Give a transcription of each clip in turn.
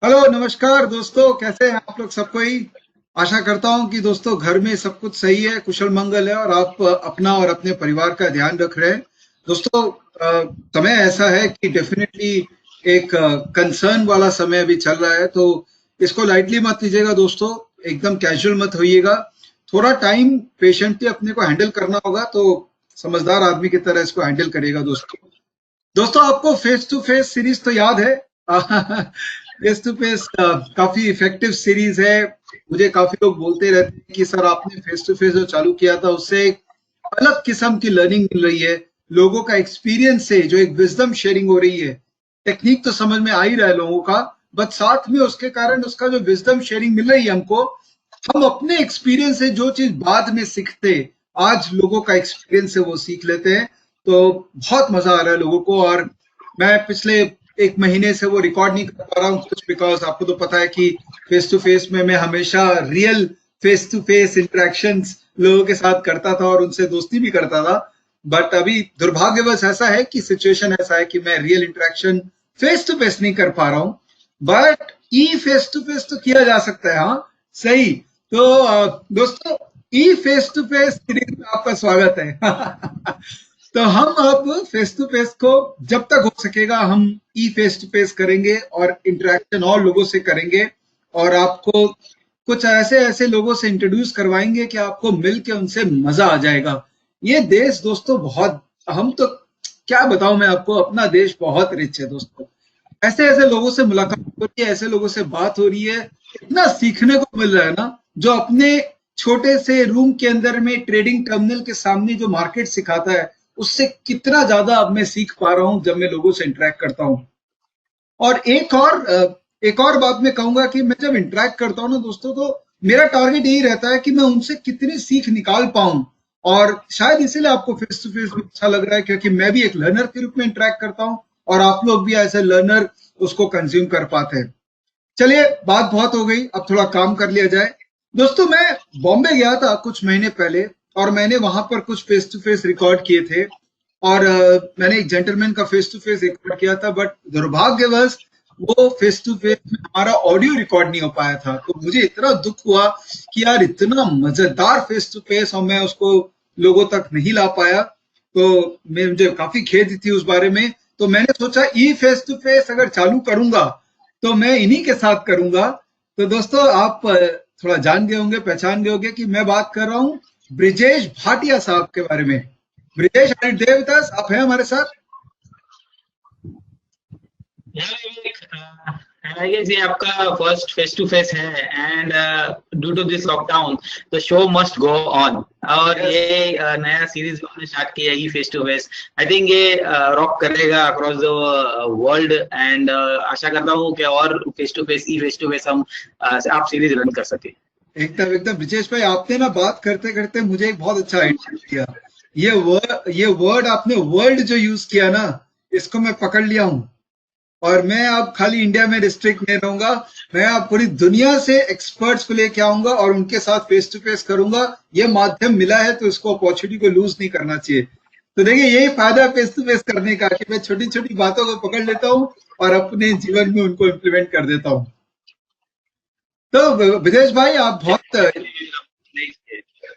Hello नमस्कार दोस्तों, कैसे हैं आप लोग? सब कोई आशा करता हूं कि दोस्तों घर में सब कुछ सही है, कुशल मंगल है और आप अपना और अपने परिवार का ध्यान रख रहे हैं। दोस्तों, समय ऐसा है कि डेफिनेटली एक कंसर्न वाला समय अभी चल रहा है, तो इसको लाइटली मत लीजिएगा दोस्तों। एकदम कैजुअल मत होइएगा। थोड़ा टाइम पेशेंटली अपने को हैंडल करना होगा, तो समझदार आदमी की तरह इसको हैंडल करिएगा दोस्तों। दोस्तों, आपको फेस टू फेस सीरीज तो याद है? फेस टू फेस काफी इफेक्टिव सीरीज है। मुझे काफी लोग बोलते रहते हैं कि सर आपने फेस टू फेस जो चालू किया था उससे एक अलग किस्म की लर्निंग मिल रही है। लोगों का एक्सपीरियंस से जो एक विजडम शेयरिंग हो रही है। टेक्निक तो समझ में आ ही रहा है लोगों का, बट साथ में उसके कारण उसका जो विजडम शेयरिंग मिल रही है हमको, हम अपने एक्सपीरियंस से जो चीज बाद में सीखते, आज लोगों का एक्सपीरियंस से वो सीख लेते हैं। तो बहुत मजा आ रहा है लोगों को। और मैं पिछले एक महीने से वो रिकॉर्ड नहीं कर पा रहा हूँ कुछ, बिकॉज आपको तो पता है कि फेस टू फेस में मैं हमेशा real face to face interactions लोगों के साथ करता था और उनसे दोस्ती भी करता था। बट अभी दुर्भाग्यवश ऐसा है कि सिचुएशन ऐसा है कि मैं real interaction face to face नहीं कर पा रहा हूँ। But e face to face तो किया जा सकता है, हाँ सही। तो दोस्तों, e face to face series में आपका स्वागत है। तो हम अब फेस टू फेस को जब तक हो सकेगा हम ई फेस टू फेस करेंगे और इंटरेक्शन और लोगों से करेंगे। और आपको कुछ ऐसे ऐसे लोगों से इंट्रोड्यूस करवाएंगे कि आपको मिल के उनसे मजा आ जाएगा। ये देश दोस्तों बहुत, हम तो क्या बताऊं मैं आपको, अपना देश बहुत रिच है दोस्तों। ऐसे ऐसे लोगों से मुलाकात हो रही है, ऐसे लोगों से बात हो रही है। इतना सीखने को मिल रहा है ना, जो अपने छोटे से रूम के अंदर में ट्रेडिंग टर्मिनल के सामने जो मार्केट सिखाता है, उससे कितना ज्यादा अब मैं सीख पा रहा हूं जब मैं लोगों से इंटरेक्ट करता हूं। और एक और बात मैं कहूंगा कि मैं जब इंटरेक्ट करता हूं ना दोस्तों, तो मेरा टारगेट यही रहता है कि मैं उनसे कितनी सीख निकाल पाऊं। और शायद इसीलिए आपको फेस टू फेस भी अच्छा लग रहा है, क्योंकि मैं भी एक लर्नर के रूप में इंटरेक्ट करता हूं और आप लोग भी एज ए लर्नर उसको कंज्यूम कर पाते हैं। चलिए, बात बहुत हो गई, अब थोड़ा काम कर लिया जाए। दोस्तों, मैं बॉम्बे गया था कुछ महीने पहले और मैंने वहां पर कुछ फेस टू फेस रिकॉर्ड किए थे। और मैंने एक जेंटलमैन का फेस टू फेस रिकॉर्ड किया था, बट दुर्भाग्यवश वो फेस टू फेस में हमारा ऑडियो रिकॉर्ड नहीं हो पाया था। तो मुझे इतना दुख हुआ कि यार इतना मजेदार फेस टू फेस और मैं उसको लोगों तक नहीं ला पाया। तो मुझे काफी खेद थी उस बारे में। तो मैंने सोचा ई फेस टू फेस अगर चालू करूंगा तो मैं इन्हीं के साथ करूंगा। तो दोस्तों, आप थोड़ा जान गए होंगे, पहचान गए होंगे कि मैं बात कर रहा हूँ ब्रिजेश भाटिया साहब के बारे में। Brijesh, are you there with us? आप हैं हमारे साथ? आई गेस ये आपका फर्स्ट फेस टू फेस है and due to this lockdown the show must go on. और यस। ये नया सीरीज हमने स्टार्ट किया है face to face. I think ये रॉक करेगा अक्रॉस द वर्ल्ड एंड आशा करता हूँ कि और फेस टू फेस हम आप सीरीज रन कर सके। एकदम एकदम ब्रिजेश भाई, आपने ना बात करते करते मुझे एक बहुत अच्छा आइडिया दिया। ये वर्ड आपने वर्ल्ड जो यूज किया ना, इसको मैं पकड़ लिया हूँ। और मैं अब खाली इंडिया में रिस्ट्रिक्ट नहीं रहूंगा। मैं अब पूरी दुनिया से एक्सपर्ट्स को लेके आऊंगा और उनके साथ फेस टू फेस करूंगा। ये माध्यम मिला है तो इसको अपॉर्चुनिटी को लूज नहीं करना चाहिए। तो देखिए, यही फायदा है फेस टू फेस करने का कि मैं छोटी छोटी बातों को पकड़ लेता हूँ और अपने जीवन में उनको इम्प्लीमेंट कर देता हूँ। तो विदेश भाई, आप बहुत,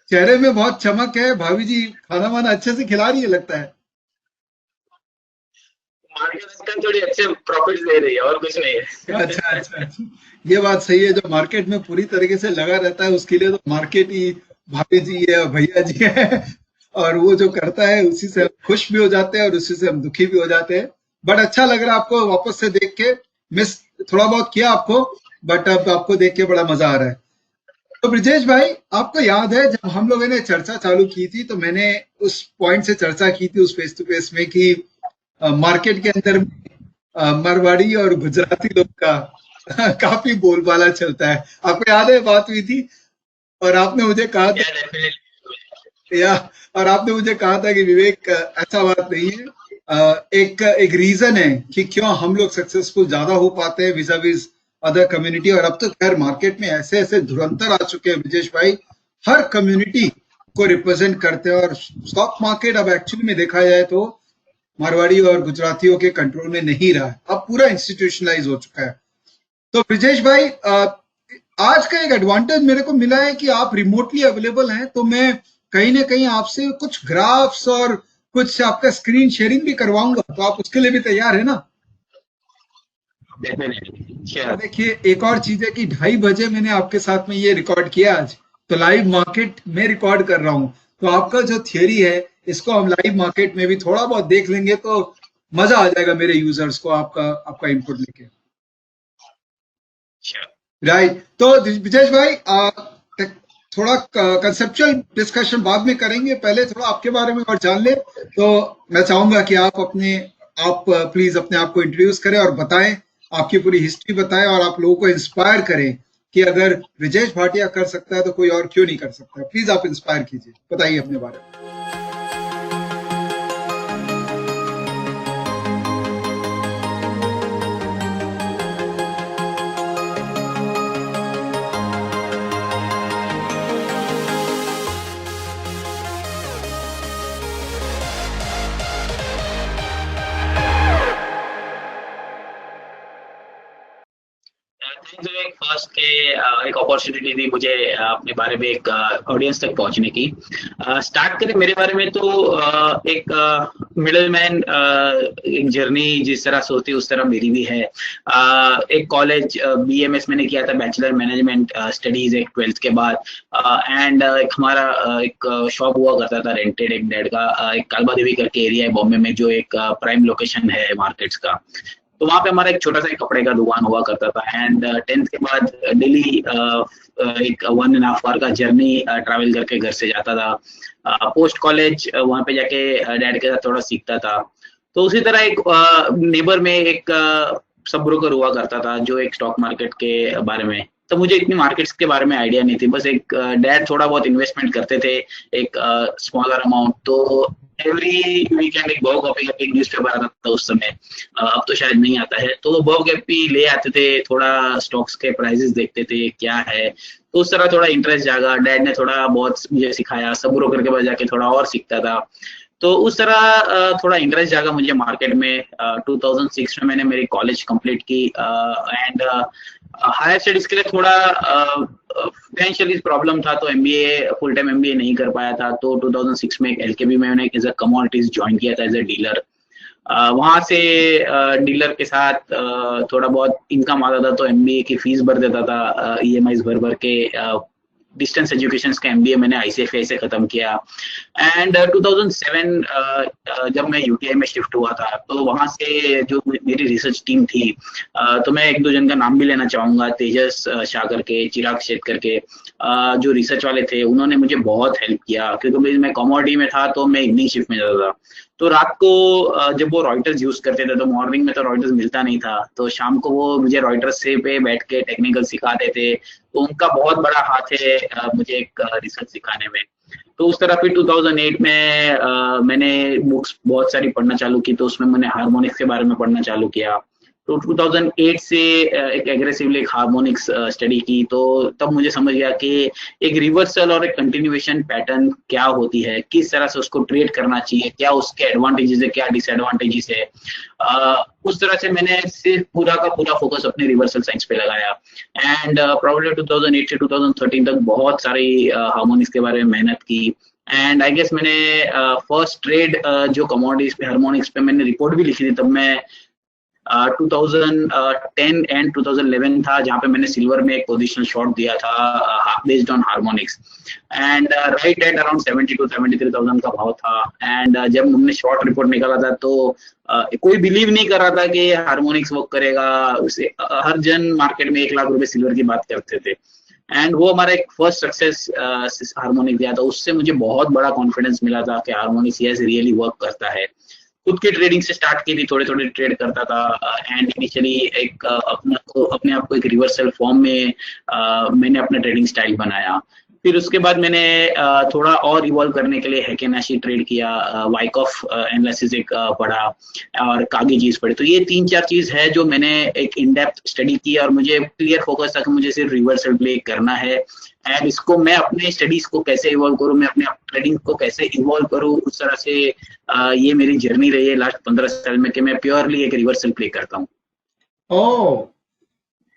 चेहरे में बहुत चमक है। भाभी जी खाना वाना अच्छे से खिला रही है लगता है। मार्केट आजकल थोड़ी अच्छे प्रॉफिट दे रही है और कुछ नहीं है। अच्छा अच्छा अच्छा। ये बात सही है, जो मार्केट में पूरी तरीके से लगा रहता है उसके लिए तो मार्केट ही भाभी जी है और भैया जी है। और वो जो करता है उसी से हम खुश भी हो जाते हैं और उसी से हम दुखी भी हो जाते हैं। बट अच्छा लग रहा है आपको वापस से देख के। मिस थोड़ा बहुत किया आपको, बट अब आपको देख के बड़ा मजा आ रहा है। तो ब्रिजेश भाई, आपको याद है जब हम लोगों ने चर्चा चालू की थी, तो मैंने उस पॉइंट से चर्चा की थी उस फेस टू फेस में कि मार्केट के अंदर मारवाड़ी और गुजराती लोग का काफी बोलबाला चलता है। आपको याद है बात हुई थी? और आपने मुझे कहा था, या और आपने मुझे कहा था कि विवेक, ऐसा बात नहीं है। एक एक रीजन है कि क्यों हम लोग सक्सेसफुल ज्यादा हो पाते हैं विजा विज अदर कम्युनिटी। और अब तो खैर मार्केट में ऐसे ऐसे धुरंधर आ चुके हैं विजेश भाई, हर कम्युनिटी को रिप्रेजेंट करते हैं। और स्टॉक मार्केट अब एक्चुअली में देखा जाए तो मारवाड़ी और गुजरातियों के कंट्रोल में नहीं रहा है, अब पूरा इंस्टीट्यूशनलाइज हो चुका है। तो ब्रिजेश भाई, आज का एक एडवांटेज मेरे को मिला है कि आप रिमोटली अवेलेबल हैं, तो मैं कहीं ना कहीं आपसे कुछ ग्राफ्स और कुछ आपका स्क्रीन शेयरिंग भी करवाऊंगा, तो आप उसके लिए भी तैयार है ना? डेफिनेटली और श्योर। देखिए, एक और चीज है कि 2:30 बजे मैंने आपके साथ में ये रिकॉर्ड किया आज, तो लाइव मार्केट में रिकॉर्ड कर रहा हूँ। तो आपका जो थियरी है, इसको हम लाइव मार्केट में भी थोड़ा बहुत देख लेंगे, तो मजा आ जाएगा मेरे यूजर्स को आपका आपका इनपुट लेके। श्योर। राइट। तो विजेश भाई, थोड़ा कंसेप्चुअल डिस्कशन बाद में करेंगे, पहले थोड़ा आपके बारे में और जान ले। तो मैं चाहूंगा कि आप प्लीज अपने आप को इंट्रोड्यूस करें और बताएं, आपकी पूरी हिस्ट्री बताएं, और आप लोगों को इंस्पायर करें कि अगर ब्रिजेश भाटिया कर सकता है तो कोई और क्यों नहीं कर सकता। प्लीज आप इंस्पायर कीजिए, बताइए अपने बारे में। थैंक्स विवेक फर्स्ट के एक अपॉर्चुनिटी दी मुझे अपने बारे में एक ऑडियंस तक पहुंचने की। स्टार्ट करें मेरे बारे में तो एक मिडिल मैन, एक जर्नी जिस तरह से होती है उस तरह मेरी भी है। एक कॉलेज बीएमएस मैंने किया था, बैचलर मैनेजमेंट स्टडीज, एक 12th के बाद। एंड एक हमारा एक शॉप हुआ करता था रेंटेड, एक डैड का, एक कालबा देवी करके एरिया है बॉम्बे में, जो एक प्राइम लोकेशन है मार्केट्स का। तो वहां पे हमारा एक छोटा सा एक कपड़े का दुकान हुआ करता था। एंड 10th के बाद डेली एक 1.5 आवर का जर्नी ट्रैवल करके घर से जाता था। पोस्ट कॉलेज वहां पे जाके डैड के साथ थोड़ा सीखता था। तो उसी तरह एक नेबर में एक सब ब्रोकर हुआ करता था, जो एक स्टॉक मार्केट के बारे में। तो मुझे इतनी मार्केट्स के बारे में आइडिया नहीं थी, बस एक डैड थोड़ा बहुत इन्वेस्टमेंट करते थे, एक स्मॉलर अमाउंट। तो एवरी वीकेंड एक बहु कॉपी का एक न्यूज़पेपर आता था उस समय, अब तो शायद नहीं आता है। तो वो बहु कॉपी ले आते थे, थोड़ा स्टॉक्स के प्राइसेस देखते थे क्या है। तो उस तरह थोड़ा इंटरेस्ट जागा, डैड ने थोड़ा बहुत मुझे सिखाया, सब ब्रोकर के पास जाके थोड़ा और सीखता था। तो उस तरह थोड़ा इंटरेस्ट जागा मुझे मार्केट में। 2006 में मैंने मेरी कॉलेज कंप्लीट की। एंड हायर स्टडीज के लिए थोड़ा फाइनेंशियली प्रॉब्लम था, तो एमबीए, फुल टाइम एमबीए नहीं कर पाया था। तो 2006 में एक एलकेबी में मैंने एज अ कमोडिटीज ज्वाइन किया था, एज अ डीलर। वहां से डीलर के साथ थोड़ा बहुत इनकम आता था, तो एमबीए की फीस भर देता था, ईएमआईज भर भर के। डिस्टेंस एजुकेशन का एमबीए मैंने आईसीएफआई से खत्म किया। एंड 2007 जब मैं यूटीआई में शिफ्ट हुआ था, तो वहां से जो मेरी रिसर्च टीम थी, तो मैं एक दो जन का नाम भी लेना चाहूंगा, तेजस शाह करके, चिराग शेख करके, जो रिसर्च वाले थे, उन्होंने मुझे बहुत हेल्प किया। क्योंकि मैं कमोडिटी में था, तो मैं इवनिंग शिफ्ट में जाता था। तो रात को जब वो रॉयटर्स यूज करते थे, तो मॉर्निंग में तो रॉयटर्स मिलता नहीं था, तो शाम को वो मुझे रॉयटर्स से पे बैठ के टेक्निकल सिखाते थे। तो उनका बहुत बड़ा हाथ है मुझे एक रिसर्च सिखाने में। तो उस तरह फिर 2008 में मैंने बुक्स बहुत सारी पढ़ना चालू की, तो उसमें मैंने हार्मोनिक्स के बारे में पढ़ना चालू किया। तो 2008 से एक एग्रेसिवली एक हार्मोनिक्स स्टडी की। तो तब मुझे समझ गया कि एक रिवर्सल और एक कंटिन्यूएशन पैटर्न क्या होती है, किस तरह से उसको ट्रेड करना चाहिए, क्या उसके एडवांटेजेस है, क्या डिसएडवांटेजेस है। उस तरह से मैंने सिर्फ पूरा का पूरा फोकस अपने रिवर्सल साइंस पे लगाया। एंड प्रोबब्ली 2008 से 2013 तक बहुत सारी हार्मोनिक्स के बारे में मेहनत की। एंड आई गेस मैंने फर्स्ट ट्रेड जो कमोडिटीज पे, हार्मोनिक्स पे, मैंने रिपोर्ट भी लिखी थी तब मैं 2010 एंड 2011 था, जहां पे मैंने सिल्वर में एक पोजिशनल शॉट दिया था based on harmonics. And right at around 72-73,000 का भाव था। एंड जब हमने शॉर्ट रिपोर्ट निकाला था, तो कोई बिलीव नहीं कर रहा था कि हार्मोनिक्स वर्क करेगा। उसे हर जन मार्केट में 1 लाख रुपए सिल्वर की बात करते थे। एंड वो हमारा एक फर्स्ट सक्सेस हार्मोनिक दिया था, उससे मुझे बहुत बड़ा कॉन्फिडेंस मिला था कि हार्मोनिक्स यस रियली वर्क करता है। खुद की ट्रेडिंग से स्टार्ट की थी, थोड़े थोड़े ट्रेड करता था। एंड इनिशियली एक अपने आप को एक रिवर्सल फॉर्म में मैंने अपना ट्रेडिंग स्टाइल बनाया। फिर उसके बाद मैंने थोड़ा और इवॉल्व करने के लिए हैकेनाशी ट्रेड किया, वाइकॉफ एनालिसिस एक पढ़ा, और कागी चीज पढ़ी। तो ये 3-4 चीज है जो मैंने एक इन डेप्थ स्टडी की, और मुझे क्लियर फोकस था कि मुझे सिर्फ रिवर्सल प्ले करना है। एंड इसको मैं अपने स्टडीज को कैसे इवॉल्व करूं, मैं अपने ट्रेडिंग को कैसे इवॉल्व करूं, उस तरह से ये मेरी जर्नी रही है लास्ट 15 साल में, कि मैं प्योरली एक रिवर्सल प्ले करता हूँ। ओह,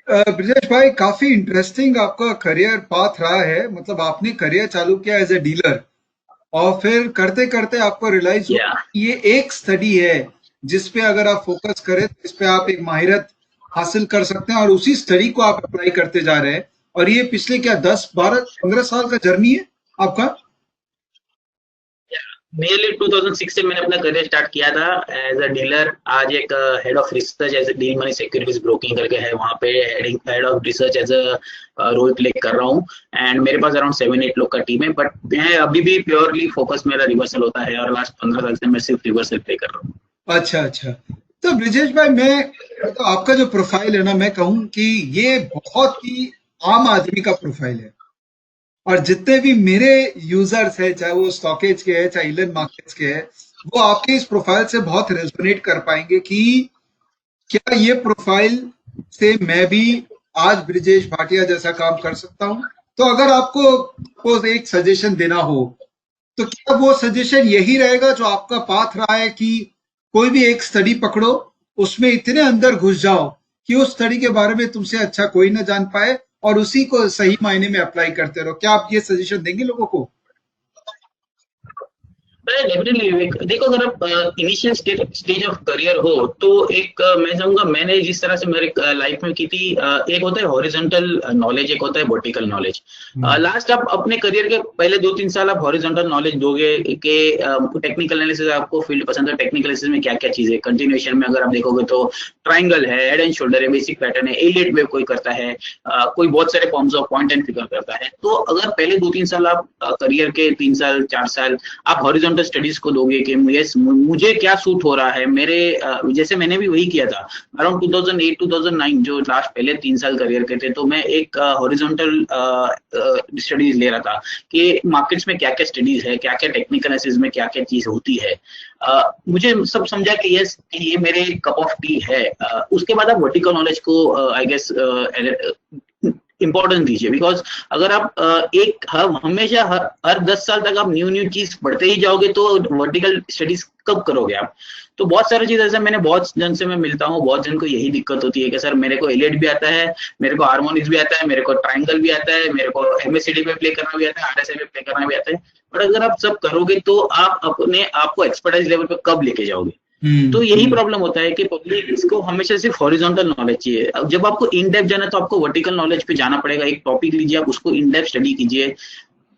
ब्रिजेश भाई, काफी इंटरेस्टिंग आपका करियर पाथ रहा है। मतलब आपने करियर चालू किया एज ए डीलर, और फिर करते करते आपको रियलाइज हुआ या कि ये एक स्टडी है जिस पे अगर आप फोकस करें तो इस पे आप एक माहिरत हासिल कर सकते हैं, और उसी स्टडी को आप अप्लाई करते जा रहे हैं। और ये पिछले क्या 10 12 15 साल का जर्नी है आपका? नियरली 2006 से मैंने अपना करियर स्टार्ट किया था एज अ डीलर। आज एक head of research as deal money securities broking करके है, वहाँ पे head of research as a role play कर रहा हूँ। एंड मेरे पास अराउंड 7-8 लोग का टीम है, बट मैं अभी भी प्योरली फोकस मेरा रिवर्सल होता है, और लास्ट 15 साल से मैं सिर्फ रिवर्सल प्ले कर रहा हूँ। अच्छा अच्छा। तो ब्रिजेश भाई, मैं तो आपका जो प्रोफाइल है ना, मैं कहूँ कि ये बहुत ही आम आदमी का प्रोफाइल है। और जितने भी मेरे यूजर्स हैं, चाहे वो स्टॉकेज के हैं चाहे इलन मार्केट्स के हैं, वो आपके इस प्रोफाइल से बहुत रेजोनेट कर पाएंगे कि क्या ये प्रोफाइल से मैं भी आज ब्रिजेश भाटिया जैसा काम कर सकता हूं। तो अगर आपको को एक सजेशन देना हो, तो क्या वो सजेशन यही रहेगा जो आपका पाथ रहा है कि कोई भी एक स्टडी पकड़ो, उसमें इतने अंदर घुस जाओ कि उस स्टडी के बारे में तुमसे अच्छा कोई ना जान पाए, और उसी को सही मायने में अप्लाई करते रहो? क्या आप ये सजेशन देंगे लोगों को? डेफिनेटली देखो, अगर आप इनिशियल स्टेज ऑफ करियर हो तो एक मैं चाहूंगा, मैंने जिस तरह से मेरे लाइफ में की थी, एक होता है हॉरिजॉन्टल नॉलेज, एक होता है वर्टिकल नॉलेज। हम्म। लास्ट आप अपने करियर के पहले 2-3 साल आप हॉरिजॉन्टल नॉलेज दोगे कि टेक्निकल एनालिसिस, आपको फील्ड पसंद है, टेक्निकल एनालिसिस में क्या क्या चीजें, कंटिन्यूएशन में अगर आप देखोगे तो ट्राइंगल है, हेड एंड शोल्डर है, बेसिक पैटर्न है, एलियट वेव कोई करता है, कोई बहुत सारे forms of point and figure करता है। तो अगर पहले 2-3 साल आप करियर के 3 साल 4 साल आप हॉरिजॉन्टल स्टडीज को दोगे कि यस मुझे क्या सूट हो रहा है, मेरे जैसे मैंने भी वही किया था अराउंड 2008-2009, जो लास्ट पहले 3 साल करियर के थे, तो मैं एक हॉरिजॉन्टल स्टडीज ले रहा था कि मार्केट्स में क्या क्या स्टडीज है, क्या क्या टेक्निकल एनालिसिस में क्या क्या चीज होती है। मुझे सब समझा कि यस ये मेरे कप ऑफ टी है। उसके बाद आप वर्टिकल नॉलेज को आई गेस इंपॉर्टेंस दीजिए, बिकॉज अगर आप एक हमेशा हर 10 साल तक आप न्यू न्यू चीज पढ़ते ही जाओगे तो वर्टिकल स्टडीज कब करोगे आप? तो बहुत सारी चीज ऐसा, मैंने बहुत जन से मैं मिलता हूँ, बहुत जन को यही दिक्कत होती है कि सर मेरे को एलियट भी आता है, मेरे को हार्मोनिक्स भी आता है, मेरे को ट्राइंगल भी आता है, मेरे को एमएससीडी में प्ले करना भी आता है, आरएसए में प्ले करना भी आता है, बट अगर आप सब करोगे तो आप अपने आप को एक्सपर्टाइज लेवल पे कब लेके जाओगे? तो यही हम्म। प्रॉब्लम होता है कि पब्लिक इसको हमेशा सिर्फ हॉरिजॉन्टल नॉलेज चाहिए। अब जब आपको इन डेप्थ जाना है तो आपको वर्टिकल नॉलेज पे जाना पड़ेगा। एक टॉपिक लीजिए, आप उसको इन डेप्थ स्टडी कीजिए।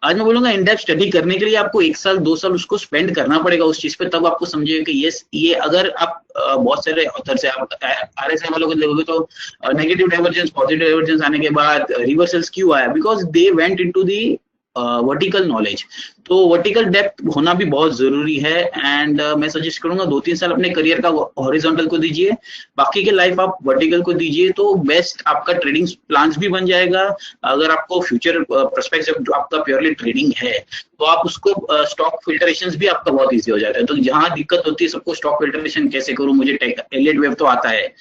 आज मैं बोलूंगा इन डेप्थ स्टडी करने के लिए आपको 1 साल 2 साल उसको स्पेंड करना पड़ेगा उस चीज पे, तब आपको समझिएगा कि यस ये अगर आप बहुत सारे ऑथर से आप आरएसए वालों को देखोगे तो नेगेटिव डाइवर्जेंस पॉजिटिव डाइवर्जेंस आने के बाद रिवर्सल्स क्यों आया, because they went into the vertical knowledge. तो वर्टिकल डेप्थ होना भी बहुत जरूरी है। एंड मैं सजेस्ट करूंगा 2-3 साल अपने करियर का हॉरिजॉन्टल को दीजिए, बाकी के लाइफ आप वर्टिकल को दीजिए, तो बेस्ट आपका ट्रेडिंग प्लान भी बन जाएगा। अगर आपको फ्यूचर पर्सपेक्टिव जो आपका प्योरली ट्रेडिंग है तो आप उसको स्टॉक फिल्टरेशन भी आपका बहुत ईजी हो जाता है। तो जहां दिक्कत होती है सबको स्टॉक फिल्टरेशन कैसे करूं, मुझे एलियट वेव तो आता है,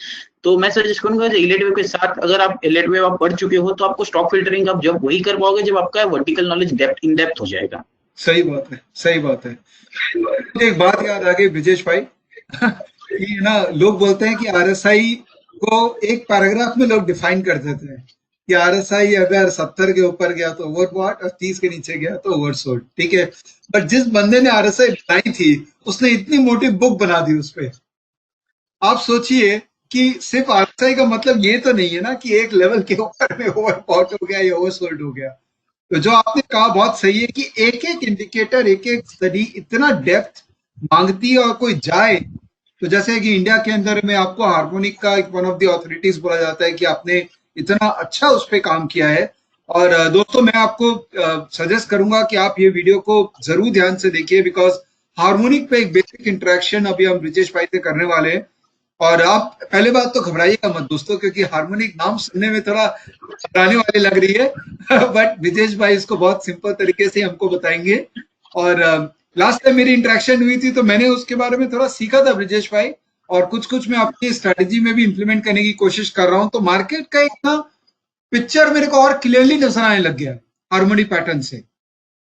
तो मैं सजेस्ट करूंगा एलियट वेव के साथ अगर आप एलियट वेव आप पढ़ चुके हो तो आपको स्टॉक फिल्टरिंग आप जब वही कर पाओगे जब आपका vertical knowledge depth in depth हो जाएगा। सही बात है, सही बात है। मुझे एक बात याद आ गई ब्रिजेश भाई कि ना, लोग बोलते हैं कि आरएसआई को एक पैराग्राफ में लोग डिफाइन कर देते हैं कि आरएसआई अगर 70 के ऊपर गया तो ओवरबॉट, और 30 के नीचे गया तो ओवरसोल्ड। ठीक है, बट जिस बंदे ने आरएसआई बनाई थी, उसने इतनी मोटी बुक बना दी उस पे। आप सोचिए कि सिर्फ आरएसआई का मतलब ये तो नहीं है ना कि एक लेवल के ऊपर में ओवरबॉट हो गया या ओवरसोल्ड हो गया। तो जो आपने कहा बहुत सही है कि एक एक इंडिकेटर, एक एक स्टडी इतना डेप्थ मांगती है, और कोई जाए तो जैसे कि इंडिया के अंदर में आपको हार्मोनिक का एक वन ऑफ द ऑथोरिटीज बोला जाता है कि आपने इतना अच्छा उस पर काम किया है। और दोस्तों, मैं आपको सजेस्ट करूंगा कि आप ये वीडियो को जरूर ध्यान से देखिए, बिकॉज हार्मोनिक पे एक बेसिक इंटरेक्शन अभी हम ब्रिजेश भाई से करने वाले हैं। और आप पहले बात तो घबराइएगा मत दोस्तों, क्योंकि हार्मोनिक नाम सुनने में थोड़ा घबराने वाली लग रही है बट विजेश भाई इसको बहुत सिंपल तरीके से हमको बताएंगे। और लास्ट टाइम मेरी इंटरेक्शन हुई थी तो मैंने उसके बारे में थोड़ा सीखा था ब्रिजेश भाई, और कुछ कुछ मैं अपनी स्ट्रेटेजी में भी इंप्लीमेंट करने की कोशिश कर रहा हूँ। तो मार्केट का एक ना पिक्चर मेरे को और क्लियरली नजर आने लग गया हार्मोनिक पैटर्न से।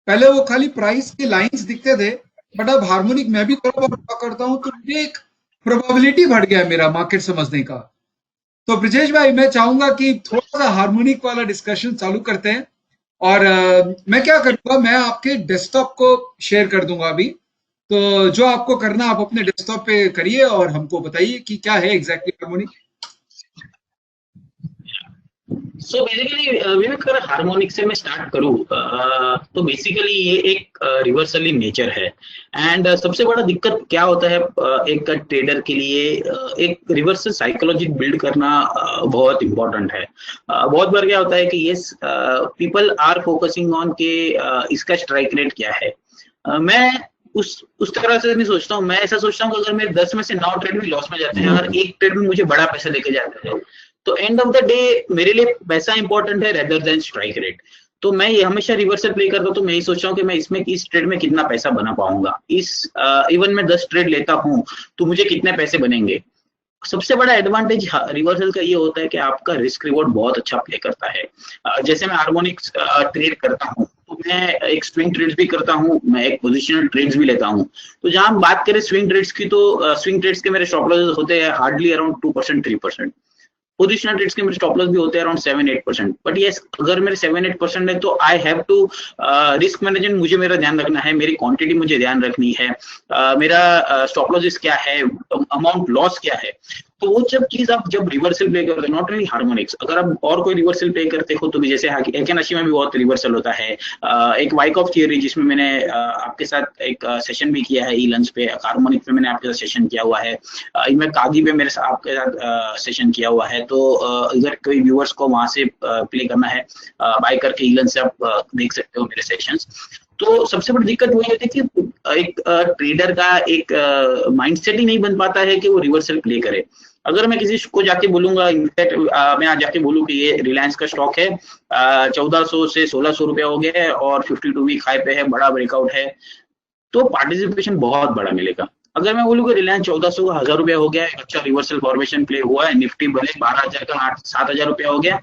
पहले वो खाली प्राइस के लाइंस दिखते थे, बट अब हार्मोनिक मैं भी थोड़ा बहुत ड्रॉ करता हूँ तो मुझे एक प्रोबेबिलिटी बढ़ गया है मेरा मार्केट समझने का। तो ब्रिजेश भाई मैं चाहूंगा कि थोड़ा सा हार्मोनिक वाला डिस्कशन चालू करते हैं। और मैं क्या करूंगा, मैं आपके डेस्कटॉप को शेयर कर दूंगा अभी। तो जो आपको करना आप अपने डेस्कटॉप पे करिए और हमको बताइए कि क्या है एग्जैक्टली हार्मोनिक। सो बेसिकली विवेक, अगर हार्मोनिक से मैं स्टार्ट करूँ तो बेसिकली ये एक रिवर्सल इन नेचर है। एंड सबसे बड़ा दिक्कत क्या होता है एक ट्रेडर के लिए, एक रिवर्सल साइकोलॉजी बिल्ड करना बहुत इंपॉर्टेंट है। बहुत बार क्या होता है कि ये पीपल आर फोकसिंग ऑन के इसका स्ट्राइक रेट क्या है। मैं उस तरह से नहीं सोचता हूँ। मैं ऐसा सोचता हूँ कि अगर मेरे 10 में से 9 ट्रेड भी लॉस में जाते हैं, अगर एक ट्रेड भी मुझे बड़ा पैसा लेके जाता है, तो एंड ऑफ द डे मेरे लिए पैसा इंपॉर्टेंट है रेदर देन स्ट्राइक रेट। तो मैं ये हमेशा रिवर्सल प्ले करता हूँ, तो मैं यही सोच रहा हूँ कि मैं इसमें इस ट्रेड में कितना पैसा बना पाऊंगा। इस इवन मैं 10 ट्रेड लेता हूँ तो मुझे कितने पैसे बनेंगे। सबसे बड़ा एडवांटेज रिवर्सल का ये होता है कि आपका रिस्क रिवॉर्ड बहुत अच्छा प्ले करता है। जैसे मैं हार्मोनिक्स ट्रेड करता हूँ तो मैं एक स्विंग ट्रेड्स भी करता हूँ, मैं एक पोजिशनल ट्रेड्स भी लेता हूँ। तो जहां हम बात करें स्विंग ट्रेड्स की, तो स्विंग ट्रेड्स के मेरे स्टॉप लॉसेस होते हैं हार्डली अराउंड 2% 3%। पोजिशनल ट्रेड्स के मेरे स्टॉप लॉस भी होते हैं अराउंड 7-8%। बट ये अगर मेरे 7-8% है तो I have to risk management, मुझे मेरा ध्यान रखना है, मेरी क्वांटिटी मुझे ध्यान रखनी है, मेरा स्टॉप लॉसेस क्या है, अमाउंट लॉस क्या है। तो वो जब चीज आप जब रिवर्सल प्ले करते हो, नॉट ओनली हार्मोनिक्स, अगर आप और कोई रिवर्सल प्ले करते हो तो भी, जैसे हेकेनाशी में भी बहुत रिवर्सल होता है। एक वाइकॉफ थियरी जिसमें मैंने आपके साथ एक सेशन भी किया है, ईलंस पे, हार्मोनिक्स पे मैंने आपके साथ सेशन किया हुआ है, इनमें कागी पे मेरे साथ आपके साथ सेशन किया हुआ है। तो अगर कोई व्यूअर्स को वहां से प्ले करना है बाय करके ईलन से आप देख सकते हो मेरे सेशंस। तो सबसे बड़ी दिक्कत वही होती है कि एक ट्रेडर का एक माइंडसेट ही नहीं बन पाता है कि वो रिवर्सल प्ले करे। अगर मैं किसी को जाके बोलूंगा, इनफैक्ट मैं आज जाके बोलूं कि ये रिलायंस का स्टॉक है 1400 से 1600 रुपया हो गया है और 52 वीक हाई पे है, बड़ा ब्रेकआउट है, तो पार्टिसिपेशन बहुत बड़ा मिलेगा। अगर मैं बोलूँ कि रिलायंस 1400 का 1000 रुपया हो गया है, अच्छा रिवर्सल फॉर्मेशन प्ले हुआ है, निफ्टी भले 12,000 का 7,000 रुपया हो गया,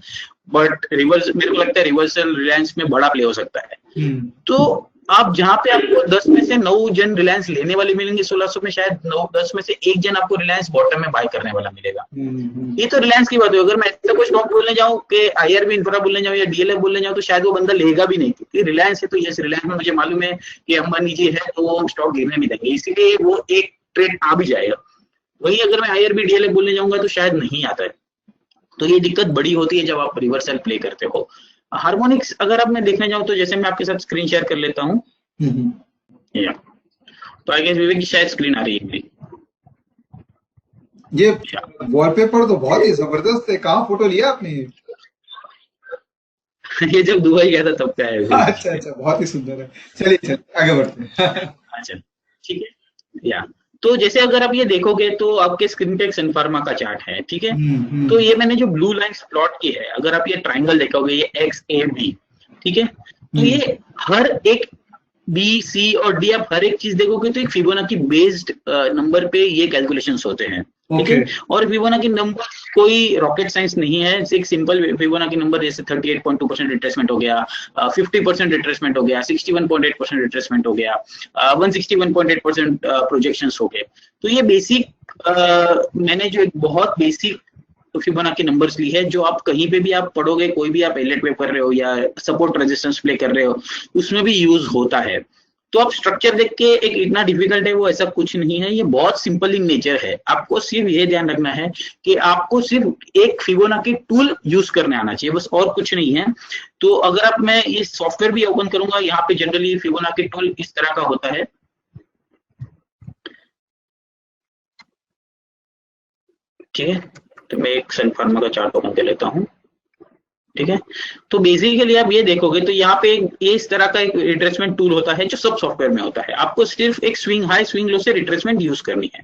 बट रिवर्स मेरे को लगता है रिवर्सल रिलायंस में बड़ा प्ले हो सकता है। तो आप जहां पे आपको 10 में से 9 जन रिलायंस लेने वाले मिलेंगे 1600 में, शायद 9-10 में से एक जन आपको रिलायंस बॉटम में बाय करने वाला मिलेगा। ये तो रिलायंस की बात है। अगर मैं ऐसा कुछ स्टॉक बोलने जाऊं कि आईआरबी इंफ्रा बोलने जाऊं या डीएलएफ बोलने जाऊं, तो शायद वो बंदा लेगा भी नहीं, क्योंकि रिलायंस है तो यस, रिलायंस में मुझे मालूम है कि अंबानी जी है तो वो स्टॉक गिरने नहीं देंगे, इसीलिए वो एक ट्रेड आ भी जाएगा। वही अगर मैं आईआरबी डीएलएफ बोलने जाऊंगा तो शायद नहीं आता है। तो ये दिक्कत बड़ी होती है जब आप रिवर्सल प्ले करते हो। हार्मोनिक्स अगर आप मैं देखने जाऊं तो जैसे मैं आपके साथ स्क्रीन शेयर कर लेता हूँ, या तो आई गेस विवेक की शायद स्क्रीन आ रही है मेरी। ये वॉलपेपर तो बहुत ही जबरदस्त है, कहाँ फोटो लिया आपने? ये जब दुबई गया था तब का है। अच्छा अच्छा, बहुत ही सुंदर है। चलिए आगे बढ़ते हैं। अच्छा ठीक है। या तो जैसे अगर आप ये देखोगे तो आपके स्क्रीन पे एक सन फार्मा का चार्ट है, ठीक है। तो ये मैंने जो ब्लू लाइंस प्लॉट की है, अगर आप ये ट्राइंगल देखोगे, ये XAB, ठीक है। तो ये हर एक बी, सी और डी आप हर एक चीज देखोगे तो एक फिबोनाची बेस्ड नंबर पे ये कैलकुलेशंस होते हैं, ठीक है। और फिबोनाची नंबर कोई रॉकेट साइंस नहीं है, एक सिंपल फिबोनाची नंबर जैसे 38.2% रिट्रेसमेंट हो गया, 50% रिट्रेसमेंट हो गया, 61.8% रिट्रेसमेंट हो गया, 161.8% प्रोजेक्शंस हो गए। तो ये बेसिक मैंने जो एक बहुत बेसिक फिबोनाची नंबर्स ली है, जो आप कहीं पे भी आप पढ़ोगे, कोई भी आप एलेट पे कर रहे हो या सपोर्ट रेजिस्टेंस प्ले कर रहे हो, उसमें भी यूज होता है। तो आप स्ट्रक्चर देख के एक इतना डिफिकल्ट है वो, ऐसा कुछ नहीं है, ये बहुत सिंपल इन नेचर है। आपको सिर्फ ये ध्यान रखना है कि आपको सिर्फ एक फिबोनाची टूल यूज करने आना चाहिए, बस, और कुछ नहीं है। तो अगर आप मैं ये सॉफ्टवेयर भी ओपन करूंगा, यहाँ पे जनरली फिबोनाची टूल इस तरह का होता है, ठीक है। तो मैं एक सन फार्मा का चार्ट ओपन कर लेता हूँ, ठीक है। तो बेसिकली आप ये देखोगे तो यहाँ पे ये इस तरह का एक रिट्रेसमेंट टूल होता है जो सब सॉफ्टवेयर में होता है। आपको सिर्फ एक स्विंग हाई स्विंग लो से रिट्रेसमेंट यूज करनी है,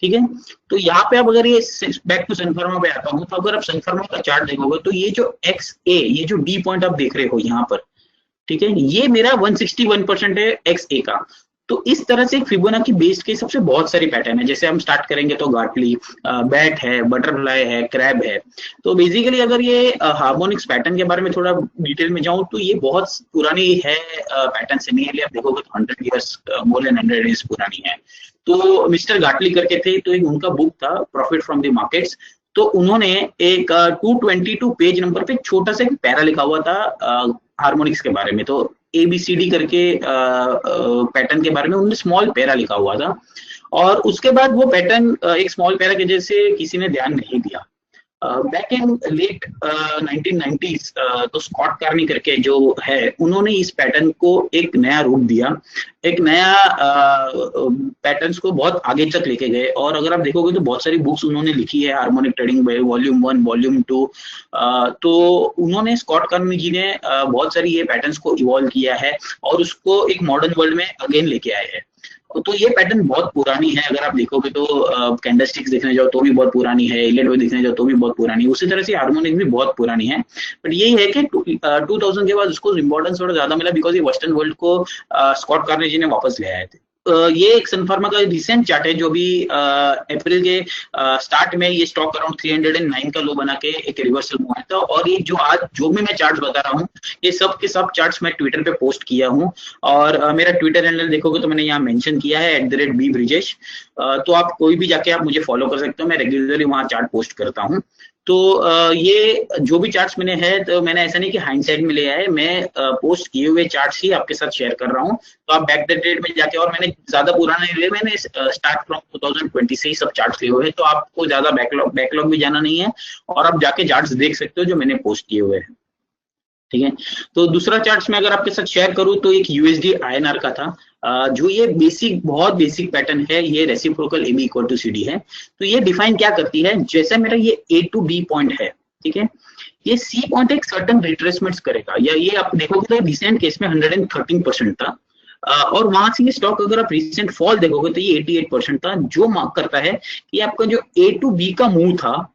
ठीक है। तो यहाँ पे आप अगर ये बैक टू सन फार्मा पे आता हूँ, तो अगर आप सन फार्मा का चार्ट देखोगे तो ये जो XA, ये जो D पॉइंट आप देख रहे हो यहाँ पर, ठीक है, ये मेरा 161% है XA का। तो इस तरह से फिबोनाची बेस्ड के सबसे बहुत सारी पैटर्न है। जैसे हम स्टार्ट करेंगे तो गाटली, बैट है, बटरफ्लाई है, क्रैब है। तो बेसिकली अगर ये हार्मोनिक्स पैटर्न के बारे में थोड़ा डिटेल में जाऊं तो ये बहुत पुरानी है पैटर्न से, नियरली आप देखोगे तो 100 ईयर्स, मोर देन 100 ईयर्स पुरानी है। तो मिस्टर गाटली करके थे, तो एक उनका बुक था प्रॉफिट फ्रॉम द मार्केट्स, तो उन्होंने एक 222 पेज नंबर पे छोटा सा एक पैरा लिखा हुआ था हार्मोनिक्स के बारे में। तो ABCD करके पैटर्न के बारे में उन्होंने स्मॉल पैरा लिखा हुआ था, और उसके बाद वो पैटर्न एक स्मॉल पैरा के जैसे किसी ने ध्यान नहीं दिया। बैक इन लेट 1990s तो स्कॉट कार्नी करके जो है, उन्होंने इस पैटर्न को एक नया रूप दिया, एक नया पैटर्न्स को बहुत आगे तक लेके गए। और अगर आप देखोगे तो बहुत सारी बुक्स उन्होंने लिखी है, हार्मोनिक ट्रेडिंग वॉल्यूम 1, वॉल्यूम 2। तो उन्होंने, स्कॉट कार्नी जी ने बहुत सारी ये पैटर्न्स को इवॉल्व किया है और उसको एक मॉडर्न वर्ल्ड में अगेन लेके आए हैं। तो ये पैटर्न बहुत पुरानी है, अगर आप देखोगे तो कैंडलस्टिक्स देखने जाओ तो भी बहुत पुरानी है, इलेक्ट्रो देखने जाओ तो भी बहुत पुरानी है, उसी तरह से हार्मोनिक भी बहुत पुरानी है। बट यही है कि 2000 के बाद उसको इम्पोर्टेंस थोड़ा ज्यादा मिला, बिकॉज ये वेस्टर्न वर्ल्ड को स्कॉट कार्नी जी ने वापस ले आए थे। ये एक सन फार्मा का रिसेंट चार्ट है, जो भी अप्रैल के स्टार्ट में ये स्टॉक अराउंड 309 का लो बना के एक रिवर्सल हुआ था। और ये जो आज जो भी मैं चार्ट्स बता रहा हूँ, ये सब के सब चार्ट्स मैं ट्विटर पे पोस्ट किया हूँ, और मेरा ट्विटर हैंडल देखोगे तो मैंने यहाँ मेंशन किया है @bbrijesh। तो आप कोई भी जाके आप मुझे फॉलो कर सकते हो, मैं रेगुलरली वहाँ चार्ट पोस्ट करता हूँ। तो ये जो भी चार्ट्स मैंने है, तो मैंने ऐसा नहीं कि हाइंडसाइट में ले आए, मैं पोस्ट किए हुए चार्ट्स ही आपके साथ शेयर कर रहा हूँ। तो आप बैक डेटेड में जाके, और मैंने ज्यादा पुराना नहीं लिया, मैंने स्टार्ट फ्रॉम 2020 से ही सब चार्ट्स लिए हुए हैं, तो आपको ज्यादा बैकलॉग भी जाना नहीं है, और आप जाके चार्ट्स देख सकते हो जो मैंने पोस्ट किए हुए हैं। ठीक है, तो दूसरा चार्ट्स में अगर आपके साथ शेयर करूं तो एक USD INR का था, जो ये बहुत बेसिक पैटर्न है, ये रेसिप्रोकल AB = CD है। तो ये डिफाइन क्या करती है, जैसे मेरा ये A to B पॉइंट है, ठीक है, ये C पॉइंट एक सर्टन रिट्रेसमेंट करेगा, या ये आप देखोगे तो रिसेंट केस में 113% था, और वहां से ये स्टॉक अगर आप रिसेंट फॉल देखोगे तो ये 88% था, जो मार्क करता है कि आपका जो A to B का मूव था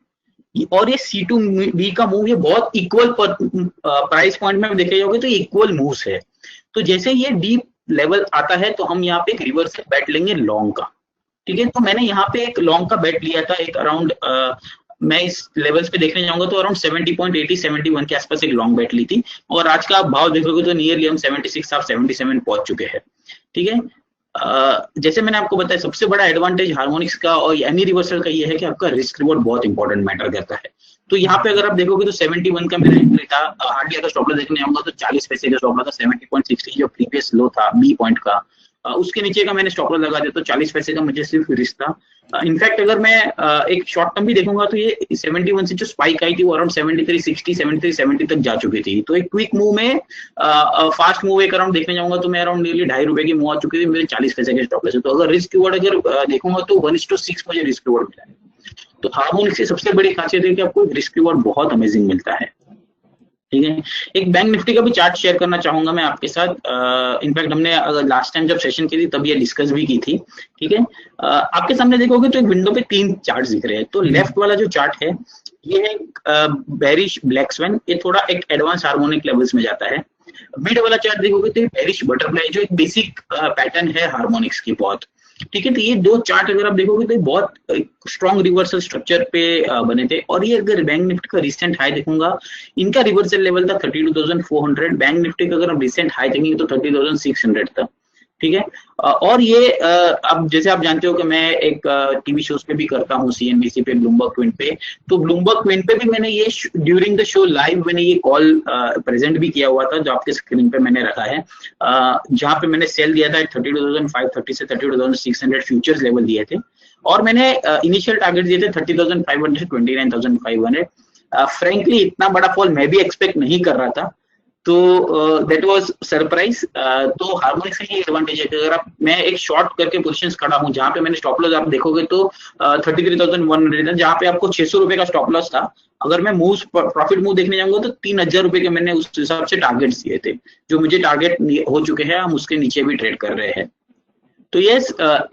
और ये C to B का मूव, ये बहुत इक्वल प्राइस पॉइंट में देखे जाओगे तो इक्वल मूव्स है। तो जैसे ये डीप लेवल आता है तो हम यहाँ पे एक रिवर्सल बैट लेंगे लॉन्ग का। ठीक है, तो मैंने यहाँ पे एक लॉन्ग का बैट लिया था, एक अराउंड मैं इस लेवल्स पे देखने जाऊंगा तो अराउंड 70.80 71 के आसपास एक लॉन्ग बैट ली थी, और आज का भाव देखोगे तो नियरली हम 76 आप 77 पहुंच चुके हैं। ठीक है, जैसे मैंने आपको बताया, सबसे बड़ा एडवांटेज हार्मोनिक्स का और एनी रिवर्सल का ये है कि आपका रिस्क रिवॉर्ड बहुत इंपॉर्टेंट मैटर करता है। तो यहाँ पे अगर आप देखोगे तो 71 का मेरा एंट्री था, हार्डली अगर स्टॉप लॉस देखने आऊंगा तो 40 पैसे का स्टॉप लॉस था, 70.60 जो प्रीवियस लो था B पॉइंट का, उसके नीचे का मैंने स्टॉप लॉस लगा दिया, तो 40 पैसे का मुझे सिर्फ रिस्क था। इनफैक्ट अगर मैं एक शॉर्ट टर्म भी देखूंगा तो ये 71 से जो स्पाइक आई थी वो अराउंड 73.60 73.70 तक जा चुकी थी। तो एक क्विक मूव में फास्ट मूव एक अराउंड देखने जाऊंगा तो मैं अराउंड नियरली ₹2.5 की मूव आ चुकी थी, मेरे 40 पैसे के स्टॉप लॉस है। तो अगर रिस्क रिवॉर्ड अगर देखूंगा तो 1:6 मुझे रिस्क रिवॉर्ड मिला है। तो हार्मोनिक्स की सबसे बड़ी खासियत है कि आपको रिस्क रिवॉर्ड बहुत अमेजिंग मिलता है। ठीक है, एक बैंक निफ्टी का भी चार्ट शेयर करना चाहूंगा मैं आपके साथ। इनफैक्ट हमने लास्ट टाइम जब सेशन की थी तब ये डिस्कस भी की थी। ठीक है, आपके सामने देखोगे तो एक विंडो पे 3 चार्ट दिख रहे हैं। तो लेफ्ट वाला जो चार्ट है ये है बेरिश ब्लैक स्वेन, ये थोड़ा एक एडवांस हार्मोनिक लेवल्स में जाता है। मिड वाला चार्ट देखोगे तो बेरिश बटरफ्लाई, जो एक बेसिक पैटर्न है हार्मोनिक्स की बहुत। ठीक है, तो ये 2 चार्ट अगर आप देखोगे तो बहुत स्ट्रॉन्ग रिवर्सल स्ट्रक्चर पे बने थे। और ये अगर बैंक निफ्टी का रिसेंट हाई देखूंगा, इनका रिवर्सल लेवल था 32,400, बैंक निफ्टी का अगर हम रिसेंट हाई देखेंगे तो 30,600 था। ठीक है, और ये अब जैसे आप जानते हो कि मैं एक टीवी शोज पे भी करता हूँ, CNBC पे, ब्लूमबर्ग क्विंट पे। तो ब्लूमबर्ग क्विंट पे भी मैंने ये ड्यूरिंग द शो लाइव मैंने ये कॉल प्रेजेंट भी किया हुआ था, जो आपके स्क्रीन पे मैंने रखा है, जहाँ पे मैंने सेल दिया था 32,530 से 32,600 फ्यूचर्स लेवल दिए थे, और मैंने इनिशियल टारगेट दिए थे 30,500 से 29,500। फ्रेंकली इतना बड़ा फॉल मैं भी एक्सपेक्ट नहीं कर रहा था, तो दैट वाज सरप्राइज। तो हार्मोनिक्स का ये एडवांटेज है कि अगर आप, मैं एक शॉर्ट करके पोजीशंस खड़ा हूं, जहां पे मैंने स्टॉप लॉस आप देखोगे तो 33,100 जहां पे आपको ₹600 का स्टॉप लॉस था, अगर मैं मूव प्रॉफिट मूव देखने जाऊंगा तो ₹3,000 के मैंने उस हिसाब से टारगेट्स दिए थे, जो मुझे टारगेट हो चुके हैं, हम उसके नीचे भी ट्रेड कर रहे हैं। तो ये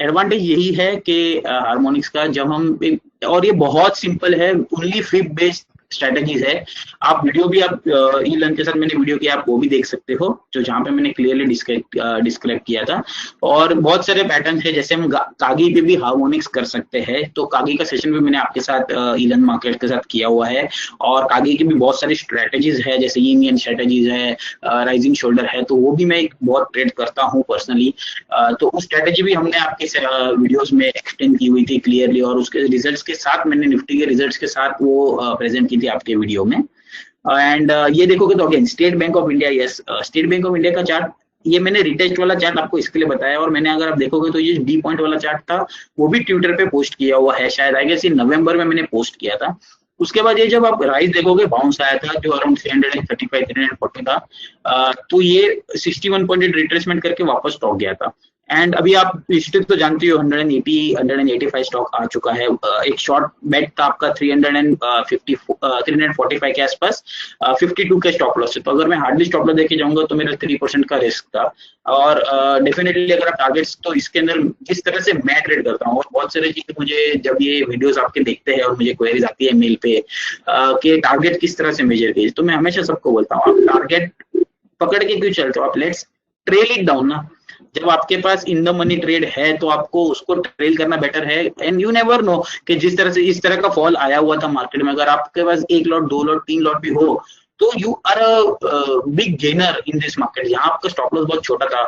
एडवांटेज यही है कि हार्मोनिक्स का, जब हम और ये बहुत सिंपल है, ओनली फिब बेस्ड स्ट्रेटेजीज है। आप वीडियो भी आप ई लर्न के साथ मैंने वीडियो किया, आप वो भी देख सकते हो, जो जहाँ पे मैंने क्लियरली डिस्क्राइब किया था। और बहुत सारे पैटर्न है, जैसे हम कागी पे भी हार्मोनिक्स कर सकते हैं, तो कागी का सेशन भी मैंने आपके साथ ई लर्न मार्केट के साथ किया हुआ है। और कागी की भी बहुत सारी स्ट्रेटेजीज है, जैसे यिन यान स्ट्रेटेजीज है, राइजिंग शोल्डर है, तो वो भी मैं बहुत ट्रेड करता हूँ पर्सनली। तो उस स्ट्रेटेजी भी हमने आपके वीडियोस में एक्सप्लेन की हुई थी क्लियरली, और उसके रिजल्ट्स के साथ मैंने निफ्टी के रिजल्ट्स के साथ वो प्रेजेंट की थी आपके वीडियो में। एंड ये देखोगे तो again state bank of India, yes state bank of India का चार्ट, ये मैंने रिटेस्ट वाला चार्ट आपको इसके लिए बताया। और मैंने अगर आप देखोगे तो ये डी पॉइंट वाला चार्ट था, वो भी ट्विटर पे पोस्ट किया हुआ है, शायद आई गेस नवंबर में मैंने पोस्ट किया था। उसके बाद ये जब आप राइज देखोगे, बाउंस आया था जो अराउंड 335 340 था, तो ये 61 पॉइंट रिट्रेसमेंट करके वापस टॉप गया था। एंड अभी आप हिस्ट्री तो जानती हो, 180 185 स्टॉक आ चुका है। एक शॉर्ट बेट था आपका 345 के आसपास, 52 के स्टॉप लॉस से। तो अगर मैं हार्डली स्टॉप लॉस देखे जाऊंगा तो मेरा 3% का रिस्क था। और डेफिनेटली अगर आप टारगेट्स, तो इसके अंदर जिस तरह से मैं ट्रेड करता हूँ, और बहुत सारे चीजें मुझे जब ये वीडियोस आपके देखते हैं और मुझे क्वेरीज आती है मेल पे कि टारगेट किस तरह से मेजर कीजिए, तो मैं हमेशा सबको बोलता हूँ, आप टारगेट पकड़ के क्यों चलते हो, आप लेट्स ट्रेल इट डाउन ना। जब आपके पास इन द मनी ट्रेड है तो आपको उसको ट्रेल करना बेटर है। एंड यू नेवर नो कि जिस तरह से इस तरह का फॉल आया हुआ था मार्केट में, अगर आपके पास 1 लॉट 2 लॉट 3 लॉट भी हो, तो you are a big gainer in this market. यहाँ आपका स्टॉप लॉस बहुत छोटा था,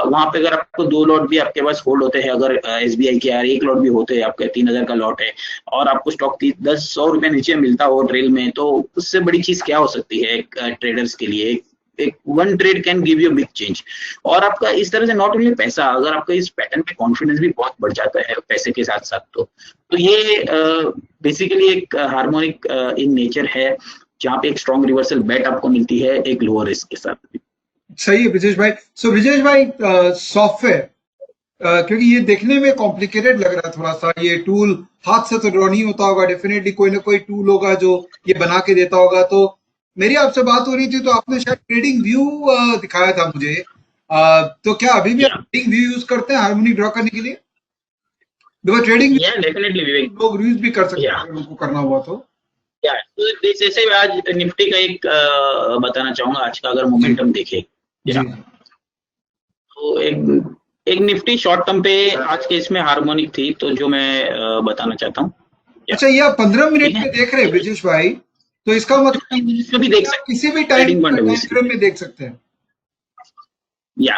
वहां पे अगर आपको 2 लॉट भी आपके पास होल्ड होते हैं, अगर एसबीआई के यार 1 लॉट भी होते हैं, आपके 3000 का लॉट है और आपको स्टॉक 10-100 रुपए नीचे मिलता हो ट्रेल में, तो उससे बड़ी चीज क्या हो सकती है एक ट्रेडर्स के लिए। एक one trade can give you big change. और आपका इस तरह से नॉट ओनली पैसा, अगर आपका इस पैटर्न पे कॉन्फिडेंस भी बहुत बढ़ जाता है पैसे के साथ साथ, तो ये बेसिकली एक हार्मोनिक इन नेचर है, जहाँ पे एक स्ट्रॉन्ग रिवर्सल बेट आपको मिलती है एक लोअर रिस्क के साथ। सही है ब्रिजेश भाई। सो ब्रिजेश भाई, सॉफ्टवेयर, क्योंकि ये देखने में कॉम्प्लिकेटेड लग रहा है थोड़ा सा, ये टूल हाथ से तो ड्रॉ नहीं होता होगा, डेफिनेटली कोई ना कोई टूल होगा जो ये बना के देता होगा। तो मेरी आपसे बात हो रही थी तो आपने शायद ट्रेडिंग व्यू दिखाया था मुझे, तो क्या अभी भी आप ट्रेडिंग व्यू यूज करते हैं हार्मोनिक ड्रॉ करने के लिए? बिकॉज ट्रेडिंग डेफिनेटली लोग यूज भी कर सकते हैं अगर उनको करना हुआ तो। जैसे आज निफ्टी का एक बताना चाहूंगा, आज का अगर मोमेंटम देखे, तो एक निफ्टी शॉर्ट टर्म पे आज के इसमें हार्मोनिक थी, तो जो मैं बताना चाहता हूँ। अच्छा, ये आप 15 मिनट में देख रहे हैं ब्रिजेश भाई, तो इसका मतलब भी देख सकते, किसी भी टाइम फ्रेम में देख सकते हैं। या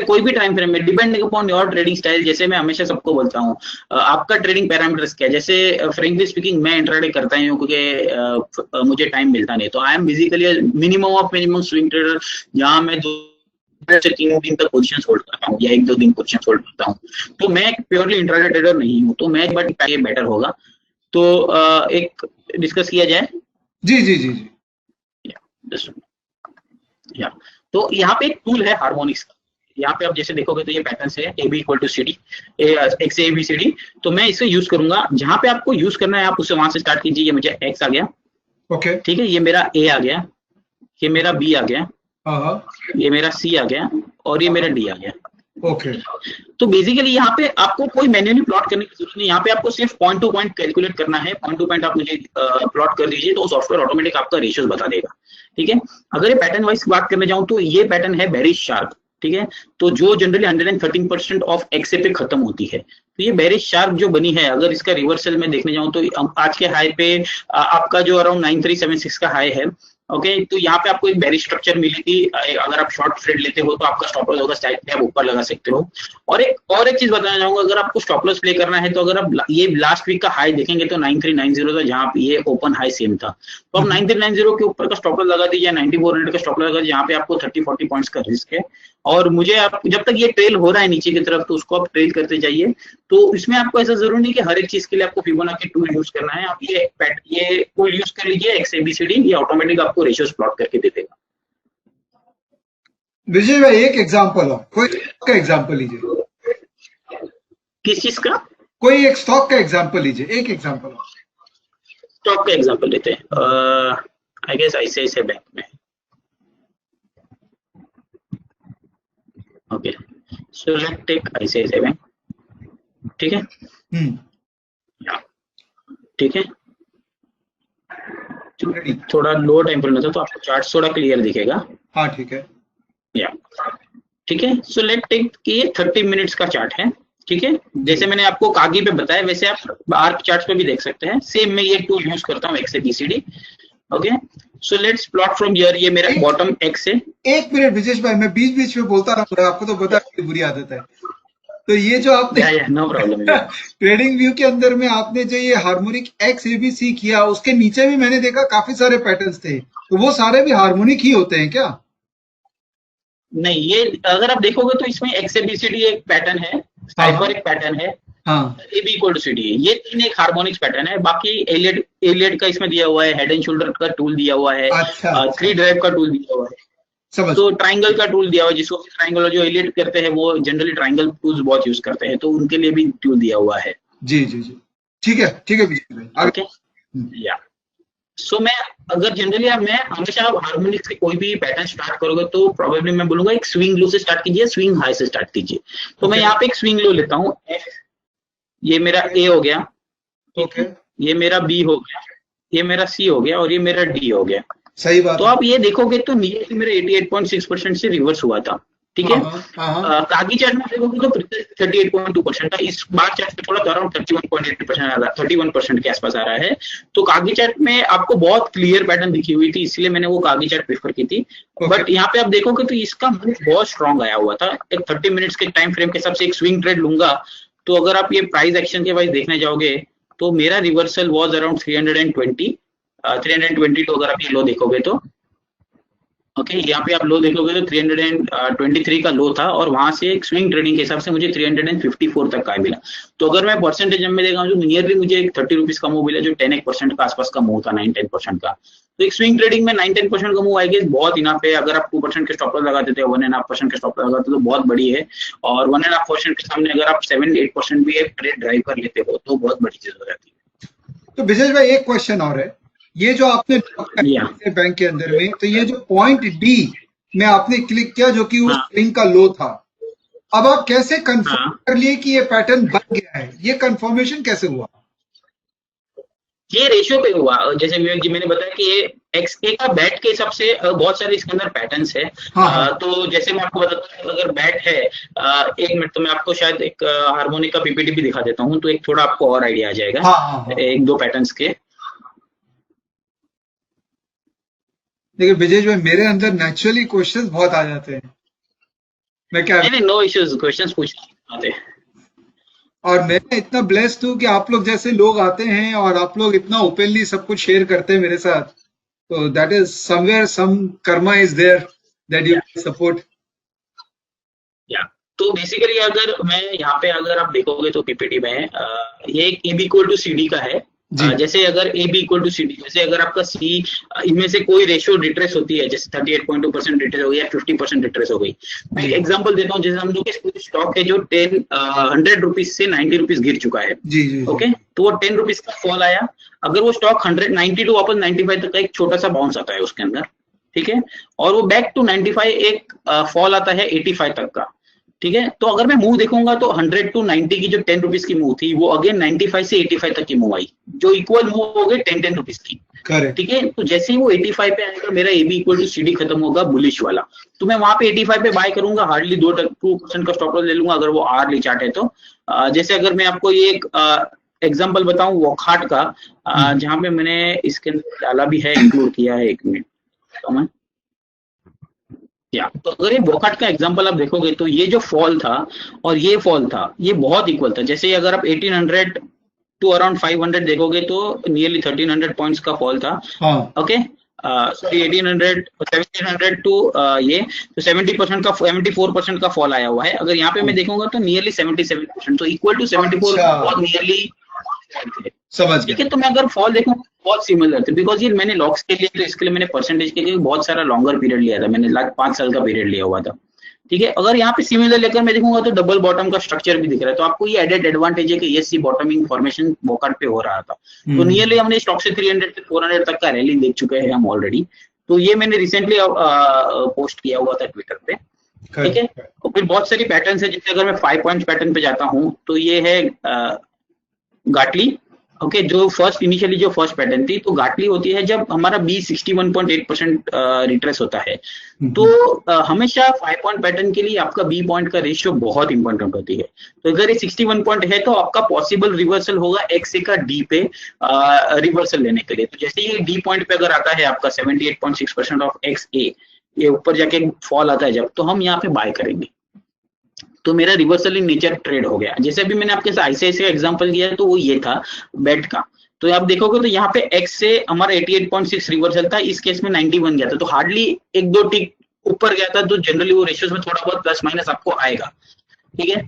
कोई भी टाइम फ्रेम में, depending upon your trading style. जैसे मैं हमेशा सबको बोलता हूँ, आपका ट्रेडिंग पैरामीटर्स क्या है। जैसे फ्रेंकली स्पीकिंग मैं इंट्राडे करता ही हूँ क्योंकि मुझे टाइम मिलता नहीं, तो I am basically minimum of minimum swing trader, जहाँ मैं 2 से 3 दिन तक पोजीशंस होल्ड करता हूँ या 1-2 दिन पोजीशंस होल्ड करता हूँ। तो मैं प्योरली इंट्राडे ट्रेडर नहीं हूँ, तो मैं बट ये बेटर होगा। तो एक डिस्कस किया जाए। जी जी जी जी। तो यहाँ पे एक टूल है हार्मोनिक्स का। यहाँ पे आप जैसे देखोगे तो ये पैटर्न है A B equal to C D, X A B C D. तो मैं इसे यूज करूंगा, जहां पे आपको यूज करना है आप उसे वहां से स्टार्ट कीजिए। ये मुझे एक्स आ गया, ओके, ठीक है, ये मेरा ए आ गया, ये मेरा बी आ गया, ये मेरा सी आ गया, और ये मेरा डी आ गया। ओके। तो बेसिकली यहाँ पे आपको कोई मैन्युअली प्लॉट करने की जरूरत नहीं, यहाँ पे आपको सिर्फ पॉइंट टू पॉइंट कैलकुलेट करना है। पॉइंट टू पॉइंट आप मुझे प्लॉट कर दीजिए, तो सॉफ्टवेयर ऑटोमेटिक आपका रेशियोस बता देगा, ठीक है। अगर ये पैटर्न वाइज बात करने जाऊं तो ये पैटर्न है बेरिश शार्प, ठीक है। तो जो जनरली 113% ऑफ एक्से पे खत्म होती है, तो ये बेरिश शार्प जो बनी है, अगर इसका रिवर्सल में देखने जाऊं तो आज के हाई पे आपका जो अराउंड 9376 का हाई है, ओके। तो यहाँ पे आपको एक बेरिश स्ट्रक्चर मिली थी। अगर आप शॉर्ट ट्रेड लेते हो तो आपका स्टॉप लॉस होगा, साइड पे आप ऊपर लगा सकते हो। और एक चीज बताना चाहूंगा, अगर आपको स्टॉप लॉस प्ले करना है तो अगर आप ये लास्ट वीक का हाई देखेंगे तो 9390 था, जहाँ पे ये ओपन हाई सेम था। तो आप 9390 के ऊपर का स्टॉप लॉस लगा दीजिए, 9400 का स्टॉप लॉस लगा दीजिए, यहाँ पे आपको 30-40 पॉइंट्स का रिस्क है। और मुझे आप जब तक ये ट्रेल हो रहा है नीचे की तरफ, तो उसको आप ट्रेल करते जाइए। तो इसमें आपको ऐसा जरूरी नहीं कि हर एक चीज के लिए आपको फिबोनाची टूल यूज करना है। आप ये टूल यूज कर लीजिए, XABCD, ये ऑटोमेटिक आपको रेशियोस प्लॉट करके दे देगा। विजय भाई, एक एग्जांपल हो, कोई का एग्जांपल लीजिए। किस चीज का? कोई एक स्टॉक का एग्जांपल लीजिए, एक एग्जांपल। स्टॉक का एग्जांपल लेते हैं, आई गेस ICICI बैंक में। Okay, so let's take ICICI bank, ठीक है। ठीक है, ट्रेडिंग। थोड़ा लो टाइम फ्रेम था तो आपको चार्ट थोड़ा क्लियर दिखेगा। हाँ ठीक है। या ठीक है, सो लेट टेक कि ये 30 मिनट्स का चार्ट है। ठीक है, जैसे मैंने आपको कागी पे बताया वैसे आप आर्क चार्ट पे भी देख सकते हैं। सेम मैं ये टूल यूज करता हूँ XABCD। Okay, so let's plot from here. ये मेरा बॉटम एक्स है। एक मिनट विजेश भाई, मैं बीच बीच में बोलता रहूंगा, आपको तो पता है बुरी आदत है। तो ये जो आपने या नो प्रॉब्लम। ट्रेडिंग व्यू के अंदर में आपने जो ये हार्मोनिक XABC किया, उसके नीचे भी मैंने देखा काफी सारे पैटर्न्स थे, तो वो सारे भी हार्मोनिक ही होते हैं क्या? नहीं, ये अगर आप देखोगे तो इसमें XABCD एक पैटर्न है, साइफर एक पैटर्न है, हाँ AB इक्वल टू CD है। ये तीन एक हार्मोनिक्स पैटर्न है। बाकी एलियट का इसमें दिया हुआ है, हेड एंड शोल्डर का टूल दिया हुआ है, अच्छा अच्छा, थ्री ड्राइव का टूल दिया हुआ है, समझ। तो ट्राइंगल का टूल दिया हुआ है। जिसको ट्राइंगल जो एलियट करते हैं वो जनरली ट्राइंगल टूल्स बहुत यूज करते हैं, तो उनके लिए भी टूल दिया हुआ है। जी जी जी, ठीक है विजेश भाई आगे। ओके, या सो मैं अगर जनरली मैं हमेशा हार्मोनिक्स के कोई भी पैटर्न स्टार्ट करोगे तो प्रोबेबली मैं बोलूंगा एक स्विंग लो से स्टार्ट कीजिए, स्विंग हाई से स्टार्ट कीजिए। तो मैं ओके यहाँ पे एक स्विंग लो लेता हूँ। ये मेरा ए हो गया, ओके, ये मेरा बी हो गया, ये मेरा सी हो गया और ये मेरा डी हो गया। सही बात तो है। आप ये देखोगे तो नियरली मेरा 88.6% से रिवर्स हुआ था। ठीक है, हाँ हाँ हाँ, कागी चार्ट में देखोगे तो 38.2% था। इस बार चार्ट में थोड़ा अराउंड 31.8% आ रहा, 31% के आसपास आ रहा है। तो कागी चार्ट में आपको बहुत क्लियर पैटर्न दिखी हुई थी, इसलिए मैंने वो कागी चार्ट प्रेफर की थी। बट यहाँ पे आप देखोगे तो इसका मूव बहुत स्ट्रॉन्ग आया हुआ था। एक 30 मिनट्स के टाइम फ्रेम के हिसाब से एक स्विंग ट्रेड लूंगा तो अगर आप ये प्राइस एक्शन के वाइज देखने जाओगे तो मेरा रिवर्सल वॉज अराउंड 322। अगर आप ये लो देखोगे तो ओके, यहाँ पे आप लो देखोगे तो 323 का लो था और वहां से एक स्विंग ट्रेडिंग के हिसाब से मुझे 354 तक का मिला। तो अगर मैं परसेंटेज में देखा जो नियरली मुझे 30 रुपीज का मूव मिला, जो 10% का आसपास का मूव था, 9-10% का। तो एक स्विंग ट्रेडिंग में 9-10% का मूव आई गेस बहुत इनफ है। अगर आप 2% के स्टॉप लॉस लगाते थे, 1.5% के स्टॉप लॉस लगाते तो बहुत बड़ी है। और 1.5% के सामने अगर आप 7-8% भी एक ट्रेड ड्राइव कर लेते हो तो बहुत बड़ी चीज हो जाती तो विजेश भाई एक क्वेश्चन और है, ये जो आपने है। या बैंक के अंदर में, तो ये जो पॉइंट डी में आपने क्लिक किया जो कि उस हाँ लिंक का लो था, अब आप कैसे कंफर्म हाँ, कर लिए कि ये पैटर्न बन गया है? ये कंफर्मेशन कैसे हुआ? ये रेशियो पे हुआ। जैसे विवेक जी मैंने बताया कि ये XA का बैट के हिसाब से बहुत सारे इसके अंदर पैटर्न्स है। हाँ हाँ तो जैसे मैं आपको बताता हूँ, अगर बैट है, एक मिनट, तो मैं आपको शायद एक हार्मोनिक का PPT भी दिखा देता हूँ तो एक थोड़ा आपको और आइडिया आ जाएगा हाँ हाँ हाँ। एक दो पैटर्न्स के। देखिए विजेश भाई, मेरे अंदर नेचुरली क्वेश्चंस बहुत आ जाते हैं, मैं क्या, नहीं नहीं, नो इश्यूज, क्वेश्चंस पूछते। और मैं इतना ब्लेस्ड हूँ कि आप लोग जैसे लोग आते हैं और आप लोग इतना ओपनली सब कुछ शेयर करते हैं मेरे साथ, तो that is somewhere some karma is there that you support. या तो बेसिकली अगर मैं यहाँ पे अगर आप देखोगे तो PPT में ये एक AB इक्वल टू CD का है। जी जैसे अगर AB इक्वल टू CD, जैसे अगर आपका C इनमें से कोई रेशियो डिट्रेस होती है, जैसे 38.2% डिट्रेस हो गई या 50% डिट्रेस हो गई। मैं जी एग्जांपल देता हूँ, जैसे हम लोग के स्टॉक है जो 100 रुपीज से 90 रुपीज गिर चुका है। जी जी जी, ओके, तो वो 10 रुपीज का फॉल आया। अगर वो स्टॉक 190 टू वापस 95 तक का एक छोटा सा बाउंस आता है उसके अंदर, ठीक है, और वो बैक टू 95 एक फॉल आता है 85 तक का। ठीक है, तो अगर मैं मूव देखूंगा तो 100 टू 90 की जो 10 रुपीज की मूव थी वो अगेन 95 से 85 तक की मूव आई, जो इक्वल मूव हो गई 10-10 रुपीज की। करेक्ट। ठीक है, तो जैसे ही वो 85 पे आएगा मेरा AB इक्वल टू CD खत्म होगा बुलिश वाला, तो मैं वहां पे 85 पे बाय करूंगा, हार्डली 2% का स्टॉप लॉस ले लूंगा अगर वो आवर्ली चार्ट है तो। जैसे अगर मैं आपको ये एक एग्जांपल बताऊं वॉकहार्ट का, जहां पे मैंने इसके अंदर डाला भी है, इंक्लूड किया है, एक मिनट तो मैं, या तो अगर ये वॉकहार्ट का एग्जांपल आप देखोगे तो ये जो फॉल था और ये फॉल था ये बहुत इक्वल था। जैसे अगर आप 1800 टू अराउंड 500 देखोगे तो नियरली 1300 पॉइंट्स का फॉल था। हाँ ओके, सॉरी 1700 टू ये, तो 70% का 74% का फॉल आया हुआ है। अगर यहाँ पे मैं देखूंगा तो नियरली 77%, तो इक्वल टू 74 अच्छा, बहुत नियरली। समझ ठीक गया। है, तो मैं अगर फॉल देखूं बहुत सिमिलर थे, बिकॉज ये मैंने लॉक्स के लिए तो इसके लिए मैंने परसेंटेज के लिए बहुत सारा लॉन्गर पीरियड लिया था, मैंने 5 साल का पीरियड लिया हुआ था। ठीक है, अगर यहाँ पे सिमिलर लेकर मैं देखूंगा तो डबल बॉटम का स्ट्रक्चर भी दिख रहा है, तो आपको ये एडेड एडवांटेज है कि ये सी बॉटमिंग फॉर्मेशन वॉकआउट पे हो रहा था। तो नियरली हमने स्टॉक से 300 से 400 तक का रैली देख चुके हैं हम ऑलरेडी। तो ये मैंने रिसेंटली पोस्ट किया हुआ था ट्विटर पे। ठीक है, और फिर बहुत सारी पैटर्न है, जैसे अगर मैं 5 पॉइंट पैटर्न पे जाता हूँ तो ये है गाटली, ओके, जो फर्स्ट पैटर्न थी, तो गाटली होती है जब हमारा बी 61.8% रिट्रेस होता है। तो हमेशा 5 पॉइंट पैटर्न के लिए आपका बी पॉइंट का रेशियो बहुत इंपॉर्टेंट होती है। तो अगर ये 61 पॉइंट है तो आपका पॉसिबल रिवर्सल होगा एक्स ए का डी पे रिवर्सल लेने के लिए। तो जैसे ये डी पॉइंट पे अगर आता है आपका 78.6% ऑफ एक्स ए, ये ऊपर जाके फॉल आता है जब, तो हम यहाँ पे बाय करेंगे। तो मेरा रिवर्सल इन नेचर ट्रेड हो गया। जैसे अभी मैंने आपके आईसीआईसी का एग्जांपल दिया तो वो ये था बेट का। तो आप देखोगे तो यहाँ पे एक्स से हमारा 88.6 रिवर्सल था, इस केस में 91 गया था, तो हार्डली एक दो टिक ऊपर गया था। तो जनरली वो रेशियोज में थोड़ा बहुत प्लस माइनस आपको आएगा, ठीक है।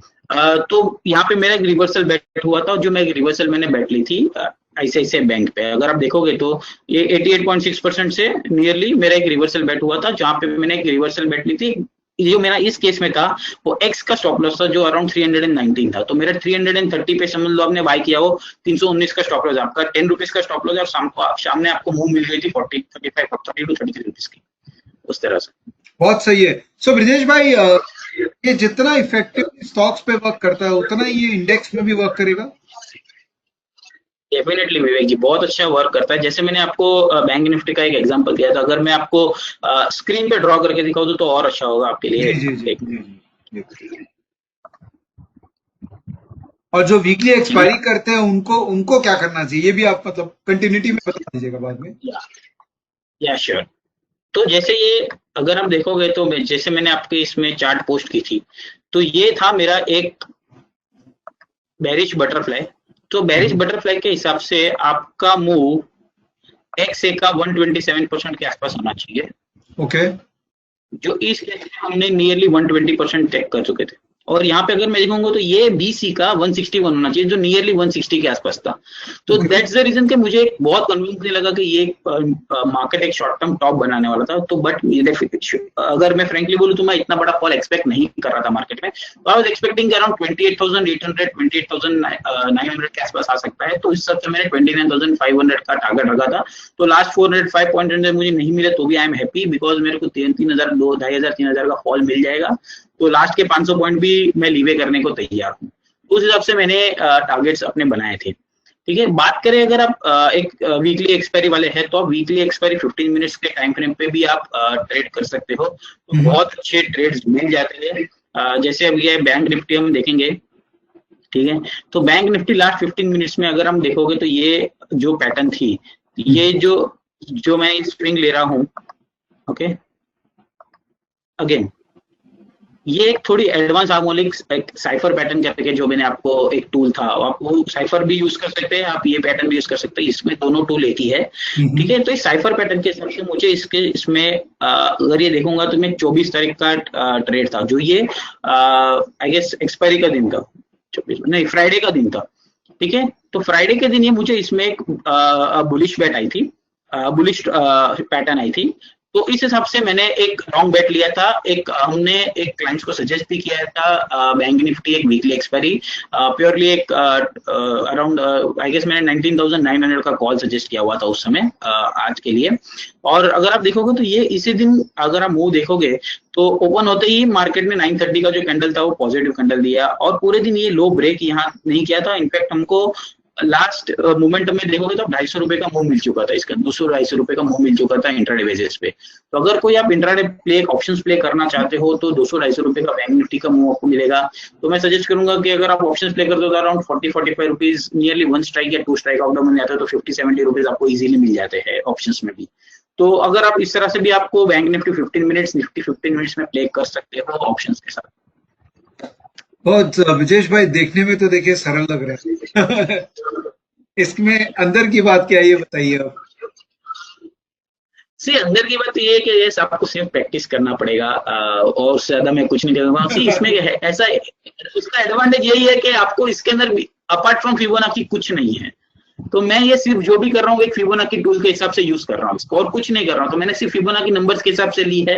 तो यहाँ पे मेरा एक रिवर्सल बेट हुआ था, जो मैं रिवर्सल मैंने बेट ली थी आईसीआईसीआई बैंक पे। अगर आप देखोगे तो ये 88.6% से नियरली मेरा एक रिवर्सल बेट हुआ था, जहां पे मैंने एक रिवर्सल बेट ली थी। जो मेरा इस केस में था वो एक्स का स्टॉप लॉस था, जो अराउंड 319 था। तो मेरा 330 पे समझ लो आपने बाय किया, वो 319 का स्टॉप लॉस, आपका 10 रुपीज का स्टॉप लॉस, और सामने आपको मूव मिल गई थी 40 35 30 टू 33 रुपीज की, उस तरह से। बहुत सही है। सो ब्रिजेश भाई, ये जितना इफेक्टिव स्टॉक्स पे वर्क करता है उतना ही ये इंडेक्स में भी वर्क करेगा? डेफिनेटली विवेक जी, बहुत अच्छा वर्क करता है। जैसे मैंने आपको बैंक निफ्टी का एक एग्जांपल दिया था, अगर मैं आपको स्क्रीन पे ड्रॉ करके दिखाऊं तो और अच्छा होगा आपके लिए जी जी जी देखना। जी जी। और जो वीकली एक्सपायरी करते हैं उनको उनको क्या करना चाहिए, ये भी आप मतलब कंटिन्यूटी में बता दीजिएगा बाद में। या श्योर। तो जैसे ये अगर आप देखोगे तो जैसे मैंने आपके इसमें चार्ट पोस्ट की थी, तो ये था मेरा एक बेरिश बटरफ्लाई। तो बेरिश बटरफ्लाई के हिसाब से आपका मूव एक्स ए का 127% के आसपास होना चाहिए। ओके। जो इस केस में हमने नियरली 120% चेक कर चुके थे। और यहाँ पे अगर मैं देखूंगा तो ये बीसी का 161 होना चाहिए, जो नियरली 160 के आसपास था। तो दैट्स द रीजन कि मुझे बहुत कन्विंस नहीं लगा कि ये मार्केट एक शॉर्ट टर्म टॉप बनाने वाला था। तो बट अगर मैं फ्रेंकली बोलूं तो मैं इतना बड़ा फॉल एक्सपेक्ट नहीं कर रहा था मार्केट में। तो आई वाज एक्सपेक्टिंग अराउंड 28,800 28,900 के आसपास आ सकता है। तो इस सब से मैंने 29,500 का टारगेट रखा था। तो लास्ट 405 पॉइंट मुझे नहीं मिले तो भी आई एम हैप्पी, बिकॉज मेरे को 3,000 2,500 3,000 का फॉल मिल जाएगा। तो लास्ट के 500 पॉइंट भी मैं लीवे करने को तैयार हूँ। उस हिसाब से मैंने टारगेट्स अपने बनाए थे, ठीक है। बात करें अगर आप एक वीकली एक्सपायरी वाले हैं, तो आप वीकली एक्सपायरी 15 मिनट्स के टाइम फ्रेम पे भी आप ट्रेड कर सकते हो। तो बहुत अच्छे ट्रेड्स मिल जाते हैं। जैसे अब ये बैंक निफ्टी हम देखेंगे, ठीक है। तो बैंक निफ्टी लास्ट 15 मिनट्स में अगर हम देखोगे तो ये जो पैटर्न थी, ये जो मैं स्प्रिंग ले रहा हूँ, ओके, अगेन ये एक थोड़ी एडवांस हार्मोनिक साइफर पैटर्न करके जो मैंने आपको एक टूल था, आप वो साइफर भी यूज कर सकते हैं, आप ये पैटर्न भी यूज कर सकते हैं। इसमें दोनों टूल एक ही है, ठीक है। तो इस साइफर पैटर्न के हिसाब से मुझे इसमें अगर ये देखूंगा तो मैं 24 तारीख का ट्रेड था, जो ये आई गेस एक्सपायरी का दिन था, 24 नहीं फ्राइडे का दिन था, ठीक है। तो फ्राइडे के दिन ये मुझे इसमें एक बुलिश बैट आई थी, बुलिश पैटर्न आई थी। तो इस हिसाब से मैंने एक लॉन्ग बेट लिया था। हमने एक क्लाइंट्स को सजेस्ट भी किया था बैंक निफ्टी एक वीकली एक्सपायरी प्योरली एक अराउंड आई गेस मैंने 19,900 का कॉल सजेस्ट किया हुआ था उस समय आज के लिए। और अगर आप देखोगे तो ये इसी दिन अगर आप मूव देखोगे तो ओपन होते ही मार्केट में 930 का जो कैंडल था वो पॉजिटिव कैंडल दिया, और पूरे दिन ये लो ब्रेक यहाँ नहीं किया था। इनफैक्ट हमको लास्ट मोमेंट में देखोगे तो 250 रुपए का मूव मिल चुका था, इसका 200-250 रुपए का मूव मिल चुका था इंट्राडे बेसिस पे। तो अगर कोई आप इंट्राडे प्ले ऑप्शंस प्ले करना चाहते हो तो 200-250 रुपए का बैंक निफ्टी का मूव आपको मिलेगा। तो मैं सजेस्ट करूंगा कि अगर आप ऑप्शंस प्ले करते हो तो अराउंड 40-45 रुपीज नियरली 1 स्ट्राइक या 2 स्ट्राइक आउट बन जाता है, तो 50-70 रुपीज आपको इजीली मिल जाते हैं ऑप्शंस में भी। तो अगर आप इस तरह से भी आपको bank Nifty 15 minutes Nifty 15 minutes में प्ले कर सकते हो ऑप्शंस के साथ। बहुत विजेश भाई, देखने में तो देखिए सरल लग रहा है। इसमें अंदर की बात क्या है ये बताइए आप। सी अंदर की बात ये है कि ये आपको सिर्फ प्रैक्टिस करना पड़ेगा, और उससे ज्यादा मैं कुछ नहीं करूंगा। सी इसमें ऐसा इसका एडवांटेज यही है कि आपको इसके अंदर अपार्ट फ्रॉम फिबोनाची कुछ नहीं है। तो मैं ये सिर्फ जो भी कर रहा हूँ एक फिबोनाची टूल के हिसाब से यूज कर रहा हूँ इसको, और कुछ नहीं कर रहा हूँ। तो मैंने सिर्फ फिबोनाची नंबर्स के हिसाब से ली है।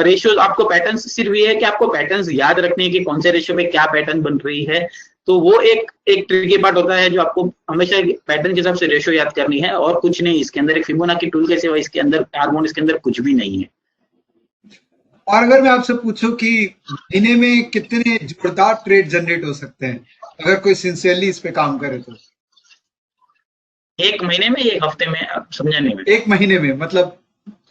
रेशियो आपको पैटर्न्स सिर्फ ये है कि आपको पैटर्न्स याद रखने हैं कि कौन से रेशियो पे क्या पैटर्न बन रही है। तो वो एक ट्रिकी पार्ट होता है जो आपको हमेशा पैटर्न के हिसाब से रेशियो याद करनी है, और कुछ नहीं इसके अंदर। एक फिबोनाची टूल के सिवा इसके अंदर हार्मोन इसके अंदर कुछ भी नहीं है। और अगर मैं आपसे पूछूं कि महीने में कितने जोरदार ट्रेड जनरेट हो सकते हैं अगर कोई सिंसियरली इस पे काम करे तो? एक महीने में, एक हफ्ते में, आप समझा नहीं मैं। एक महीने में मतलब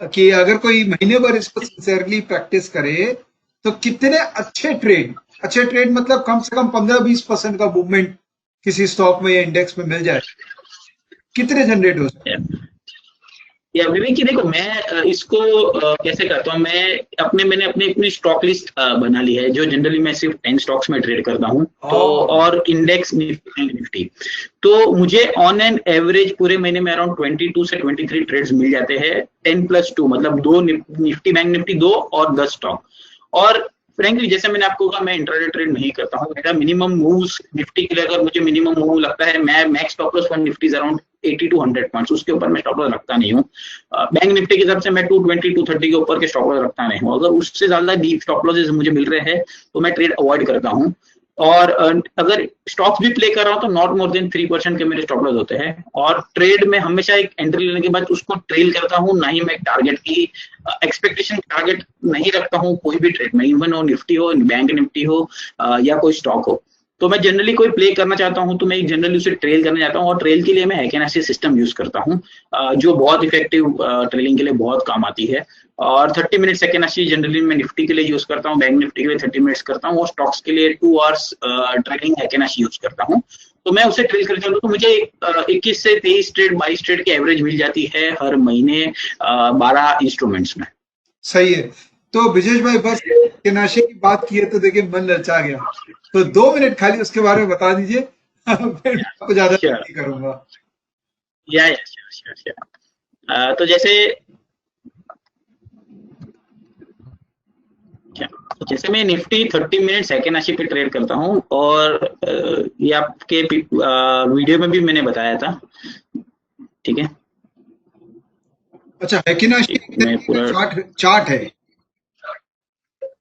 कि अगर कोई महीने भर इसको सिंसियरली प्रैक्टिस करे तो कितने अच्छे ट्रेड मतलब कम से कम 15-20% का मूवमेंट किसी स्टॉक में या इंडेक्स में मिल जाए, कितने जनरेट हो सकते या विवेक की देखो, मैं इसको कैसे करता हूँ, मैंने अपनी अपनी स्टॉक लिस्ट बना ली है, जो जनरली मैं सिर्फ 10 स्टॉक्स में ट्रेड करता हूँ, तो हैं? और इंडेक्स निफ्टी। तो मुझे ऑन एन एवरेज पूरे महीने में अराउंड 22 से 23 ट्रेड्स मिल जाते हैं, 10+2 मतलब दो निफ्टी, बैंक निफ्टी दो और 10 स्टॉक। और फ्रेंकली जैसे मैंने आपको कहा, मैं इंट्राडे ट्रेड नहीं करता हूँ। मेरा मिनिमम मूव्स निफ्टी के लिए, अगर मुझे मिनिमम मूव लगता है, मैं max stop loss for Nifty around 80 to 100 points, उसके ऊपर मैं स्टॉप लॉस रखता नहीं हूँ। बैंक निफ्टी के हिसाब से मैं 220 230 के ऊपर के स्टॉप लॉस रखता नहीं हूँ। अगर उससे ज्यादा डीप स्टॉप लॉसेस मुझे मिल रहे हैं तो मैं ट्रेड अवॉइड करता हूँ। और अगर स्टॉक्स भी प्ले कर रहा हूँ तो नॉट मोर देन 3% के मेरे स्टॉप लॉस होते हैं। और ट्रेड में हमेशा एक एंट्री लेने के बाद उसको ट्रेल करता हूँ, ना ही मैं टारगेट की एक्सपेक्टेशन टारगेट नहीं रखता हूँ कोई भी ट्रेड में, इवन हो निफ्टी हो, बैंक निफ्टी हो या कोई स्टॉक हो। तो मैं जनरली कोई प्ले करना चाहता हूँ तो मैं जनरली उसे ट्रेल करना चाहता हूँ, और ट्रेल के लिए मैं हैकेनासी सिस्टम यूज करता हूँ, जो बहुत इफेक्टिव ट्रेलिंग के लिए बहुत काम आती है। और 30 मिनट हैकेनासी जनरली मैं निफ्टी के लिए यूज करता हूँ, बैंक निफ्टी के लिए 30 मिनट्स करता हूँ, और स्टॉक्स के लिए 2 आवर्स ट्रेलिंग हैकेनासी यूज करता हूँ। तो मैं उसे ट्रेल करके चलता हूँ, तो मुझे 21 से 23 ट्रेड 22 ट्रेड की एवरेज मिल जाती है हर महीने 12 इंस्ट्रूमेंट्स में। सही है। तो ब्रिजेश भाई बस केनाशी की बात की है तो देखिए मन ललचा गया। तो 2 मिनट खाली उसके बारे में बता दीजिए फिर मैं आपको ज्यादा श्योर, नहीं करूंगा। या श्योर श्योर श्योर। तो जैसे जैसे मैं निफ्टी 30 मिनट हैकेनाशी पे ट्रेड करता हूँ, और ये आपके वीडियो में भी मैंने बताया था, ठीक है। अच्छा, हैकिनाशी एक एक मैं तरीके का पूरा, चार्ट चार्ट है।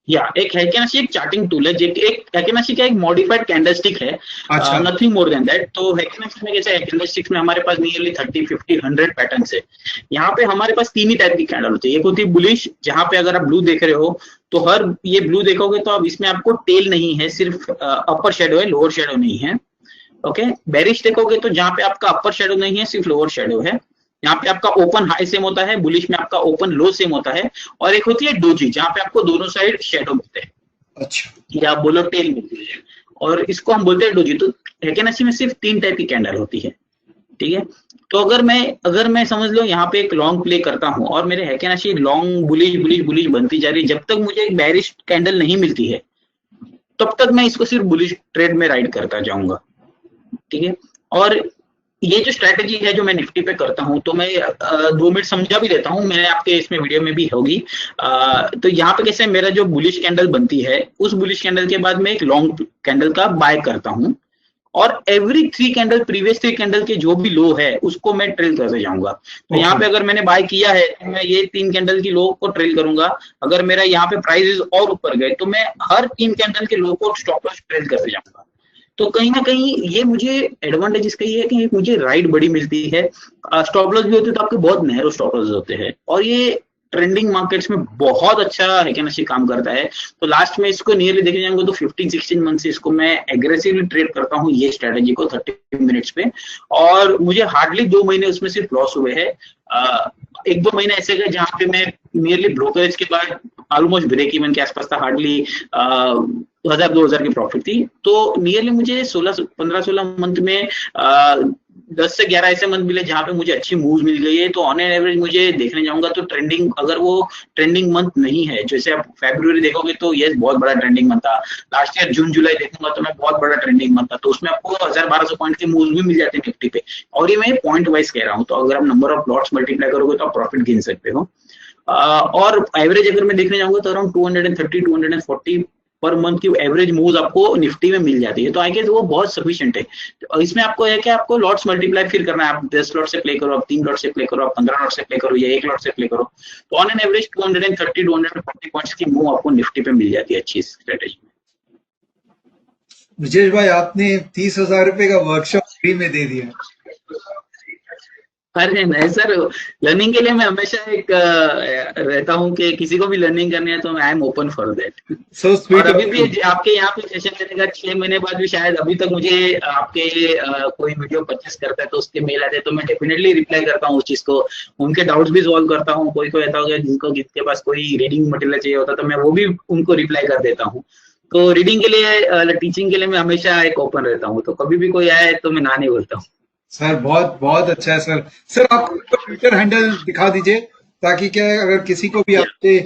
या एक हैकेनाशी एक चार्टिंग टूल है, जो एक हैकेनाशी का एक मॉडिफाइड कैंडलस्टिक है, अच्छा। Nothing more than that. तो हैकेनाशी में कैसे है, कैंडलस्टिक्स में हमारे पास नियरली 30 50 100 पैटर्न्स है। यहाँ पे हमारे पास तीन ही टाइप की कैंडल होती है। एक होती है बुलिश, जहां पे अगर आप ब्लू देख रहे हो तो हर ये ब्लू देखोगे तो अब इसमें आपको टेल नहीं है, सिर्फ अपर शेडो है, लोअर शेडो नहीं है। ओके, बेरिश देखोगे तो जहां पे आपका अपर शेडो नहीं है, सिर्फ लोअर शेडो है। यहाँ पे आपका ओपन हाई सेम होता है, बुलिश में आपका ओपन लो सेम होता है। और एक होती है डोजी, जहां पे आपको दोनों साइड शेडो मिलते हैं, अच्छा। या आप बोलो टेल मिलती है, और इसको हम बोलते हैं डोजी। तो हैकेनाशी में सिर्फ तीन टाइप की कैंडल होती है, ठीक है। तो अगर मैं समझ लो यहाँ पे एक लॉन्ग प्ले करता हूँ, और मेरे हैकेनाशी लॉन्ग बुलिश बुलिश बुलिश बनती जा रही है, जब तक मुझे एक बेरिश कैंडल नहीं मिलती है तब तक मैं इसको सिर्फ बुलिश ट्रेड में राइड करता जाऊंगा, ठीक है। और ये जो स्ट्रेटेजी है जो मैं निफ्टी पे करता हूँ, तो मैं 2 मिनट समझा भी देता हूँ, मैंने आपके इसमें वीडियो में भी होगी। तो यहाँ पे कैसे मेरा जो बुलिश कैंडल बनती है, उस बुलिश कैंडल के बाद मैं एक लॉन्ग कैंडल का बाय करता हूँ, और एवरी 3 कैंडल, प्रीवियस 3 कैंडल के जो भी लो है उसको मैं ट्रेल करते जाऊंगा। तो यहाँ ओके। पे अगर मैंने बाय किया है तो मैं ये 3 कैंडल की लो को ट्रेल करूंगा। अगर मेरा यहाँ पे प्राइसेस और ऊपर गए तो मैं हर 3 कैंडल के लो को स्टॉप लॉस ट्रेल करते जाऊंगा। तो कहीं ना कहीं ये मुझे एडवांटेज इसका ये है कि मुझे राइट बड़ी मिलती है। स्टॉप लॉस भी होते तो आपके बहुत नैरो स्टॉप लॉस होते हैं, और ये ट्रेंडिंग मार्केट्स में बहुत अच्छा हैकेनाशी काम करता है। तो लास्ट में इसको नियरली देखने जाएंगे तो 15-16 मंथ से इसको मैं एग्रेसिवली ट्रेड करता हूँ, ये स्ट्रेटेजी को 30 मिनट्स पे। और मुझे हार्डली 2 महीने उसमें सिर्फ लॉस हुए हैं। 1-2 महीने ऐसे गए जहां पे मैं नियरली ब्रोकरेज के बाद ऑलमोस्ट ब्रेक इवन के आसपास था, हार्डली 1000-2000 की प्रॉफिट थी। तो नियरली मुझे 15-16 मंथ में 10 से 11 ऐसे मंथ मिले जहां पे मुझे अच्छी मूव मिल गई है। तो ऑन एन एवरेज मुझे देखने जाऊंगा तो ट्रेंडिंग, अगर वो ट्रेंडिंग मंथ नहीं है, जैसे आप फेब्रुवरी देखोगे तो ये बहुत बड़ा ट्रेंडिंग मंथ था। लास्ट ईयर जून जुलाई देखूंगा तो मैं बहुत बड़ा ट्रेंडिंग मंथ था, तो उसमें आपको 1000-1200 पॉइंट की मूव भी मिल जाती है निफ्टी पे। और ये मैं पॉइंट वाइज कह रहा हूँ, तो अगर आप नंबर ऑफ लॉट्स मल्टीप्लाई करोगे तो आप प्रॉफिट गिन सकते हो। और एवरेज अगर मैं देखने जाऊंगा तो अराउंड 230-240 पर मंथ की एवरेज मूव आपको निफ्टी में मिल जाती है। तो आई गेस वो बहुत सफिशिएंट है। तो इसमें आपको है कि आपको लॉट्स मल्टीप्लाई फिर करना है, आप 10 लॉट से प्ले करो, आप 3 लॉट से प्ले करो, आप 15 लॉट से प्ले करो, या 1 लॉट से प्ले करो। तो ऑन एन एवरेज 230-240 पॉइंट्स की मूव आपको निफ्टी पे मिल जाती है अच्छी स्ट्रेटेजी में। ब्रिजेश भाई आपने 30,000 रुपए का वर्कशॉप फ्री में दे दिया। अरे नहीं सर, लर्निंग के लिए मैं हमेशा एक रहता हूँ कि किसी को भी लर्निंग करनी है तो I am open for that. So और स्वीट अभी ऑफ भी यू। आपके यहाँ पे सेशन लेने का 6 महीने बाद भी शायद अभी तक मुझे आपके कोई वीडियो परचेस करता है तो उसके मेल आते हैं तो मैं डेफिनेटली रिप्लाई करता हूँ उस चीज को, उनके डाउट्स भी सॉल्व करता हूँ। कोई कोई ऐसा हो गया जिसके पास कोई रीडिंग मटेरियल चाहिए होता तो मैं वो भी उनको रिप्लाई कर देता हूँ। तो रीडिंग के लिए, टीचिंग के लिए मैं हमेशा एक ओपन रहता हूँ, तो कभी भी कोई आए तो मैं ना नहीं बोलता हूँ। सर बहुत बहुत अच्छा है सर। सर आप ट्विटर हैंडल दिखा दीजिए, ताकि क्या है, अगर किसी को भी या आपसे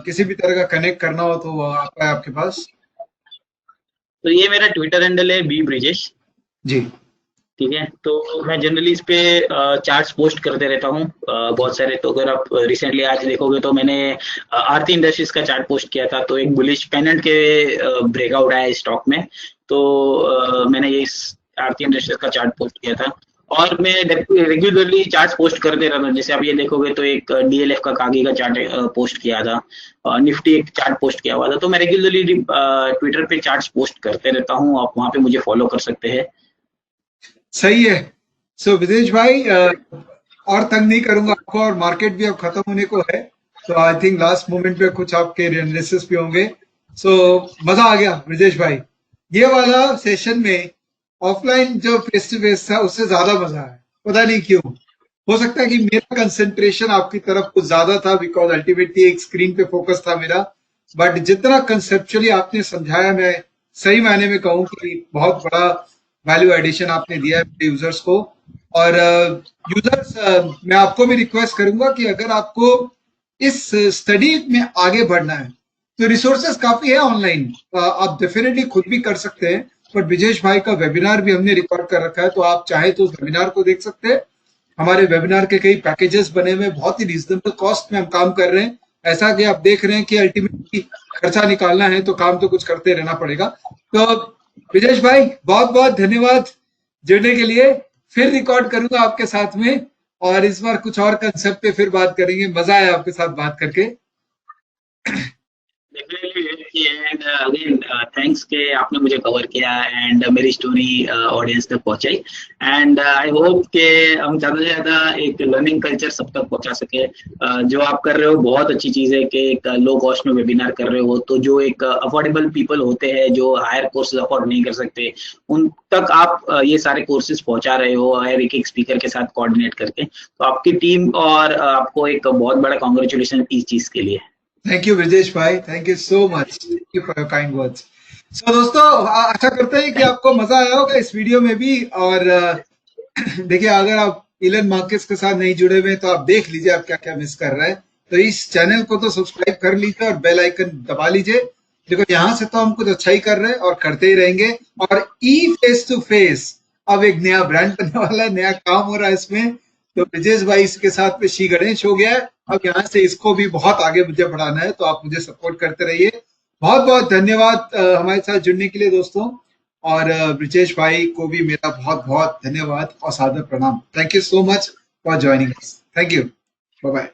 किसी भी तरह का कनेक्ट करना हो तो वो आ पाए आपके पास। तो ये मेरा ट्विटर हैंडल है बी ब्रिजेश। जी। ठीक है, तो मैं जनरली इस पे चार्ट्स पोस्ट करते रहता हूँ बहुत सारे। तो अगर आप रिसेंटली आज देखोगे तो मैंने आरती इंडस्ट्रीज का चार्ट पोस्ट किया था, तो एक बुलिश पेनेंट के ब्रेकआउट आया स्टॉक में। तो मैंने ये आरती इंडस्ट्रीज का चार्ट पोस्ट किया था। और मैं रेगुलरली चार्ट पोस्ट करते रहता हूँ। जैसे आप ये देखोगे तो एक डीएलएफ का कागी का चार्ट पोस्ट किया था, निफ्टी एक चार्ट पोस्ट किया हुआ था। तो मैं रेगुलरली ट्विटर पे चार्ट्स पोस्ट करते रहता हूँ, आप वहाँ पे मुझे फॉलो कर सकते हैं। सही है। सो विदेश भाई, और तंग नहीं करूंगा आपको, और मार्केट भी अब खत्म होने को है, तो आई थिंक लास्ट मोमेंट पे कुछ आपके एनालिसिस भी होंगे। सो मजा आ गया विदेश भाई। ये वाला सेशन में ऑफलाइन जो फेस टू फेस था उससे ज्यादा मजा आया, पता नहीं क्यों। हो सकता है कि मेरा कंसंट्रेशन आपकी तरफ कुछ ज्यादा था, बिकॉज अल्टीमेटली एक स्क्रीन पे फोकस था मेरा। बट जितना कंसेप्चुअली आपने समझाया, मैं सही मायने में कहूँ कि बहुत बड़ा वैल्यू एडिशन आपने दिया है मेरे यूजर्स को। और यूजर्स, मैं आपको भी रिक्वेस्ट करूंगा कि अगर आपको इस स्टडी में आगे बढ़ना है तो रिसोर्सेस काफी है ऑनलाइन, आप डेफिनेटली खुद भी कर सकते हैं। पर विजेश भाई का वेबिनार भी हमने रिकॉर्ड कर रखा है, तो आप चाहे तो उस वेबिनार को देख सकते हैं। हमारे वेबिनार के कई पैकेजेस बने हुए हैं, बहुत ही रीजनेबल कॉस्ट में हम काम कर रहे हैं। ऐसा कि आप देख रहे हैं कि अल्टीमेटली खर्चा निकालना है तो काम तो कुछ करते रहना पड़ेगा। तो विजेश भाई बहुत बहुत धन्यवाद जुड़ने के लिए। फिर रिकॉर्ड करूंगा आपके साथ में, और इस बार कुछ और कंसेप्ट पे फिर बात करेंगे। मजा आया आपके साथ बात करके। डेफिनेटली, एंड अगेन थैंक्स कि आपने मुझे कवर किया एंड मेरी स्टोरी ऑडियंस तक पहुंचाई। एंड आई होप कि हम ज़्यादा से ज़्यादा एक लर्निंग कल्चर सब तक पहुंचा सके। जो आप कर रहे हो बहुत अच्छी चीज़ है कि एक लो कॉस्ट में वेबिनार कर रहे हो, तो जो एक अफोर्डेबल पीपल होते हैं जो हायर कोर्सेज अफोर्ड नहीं कर सकते, उन तक आप ये सारे कोर्सेज पहुंचा रहे हो हर एक एक स्पीकर के साथ कोऑर्डिनेट करके। तो आपकी टीम और आपको एक बहुत बड़ा कॉन्ग्रेचुलेशन इस चीज़ के लिए। थैंक यू ब्रिजेश भाई, thank you so much, thank you for your kind words. So दोस्तों, आशा करते हैं कि थैंक आपको मजा आया होगा इस वीडियो में भी। और देखिए, अगर आप इलन मार्केट्स के साथ नहीं जुड़े हुए हैं तो आप देख लीजिए आप क्या क्या मिस कर रहे हैं। तो इस चैनल को तो सब्सक्राइब कर लीजिए और बेल आइकन दबा लीजिए। देखो, यहाँ से तो हम कुछ अच्छा ही कर रहे हैं और करते ही रहेंगे। और ई फेस टू फेस अब एक नया ब्रांड बनने वाला है, नया काम हो रहा है इसमें। तो ब्रिजेश भाई इसके साथ में श्री गणेश हो गया है। अब यहाँ से इसको भी बहुत आगे मुझे बढ़ाना है, तो आप मुझे सपोर्ट करते रहिए। बहुत बहुत धन्यवाद हमारे साथ जुड़ने के लिए दोस्तों। और ब्रिजेश भाई को भी मेरा बहुत बहुत धन्यवाद और सादर प्रणाम। Thank you so much for joining us. Thank you. Bye bye.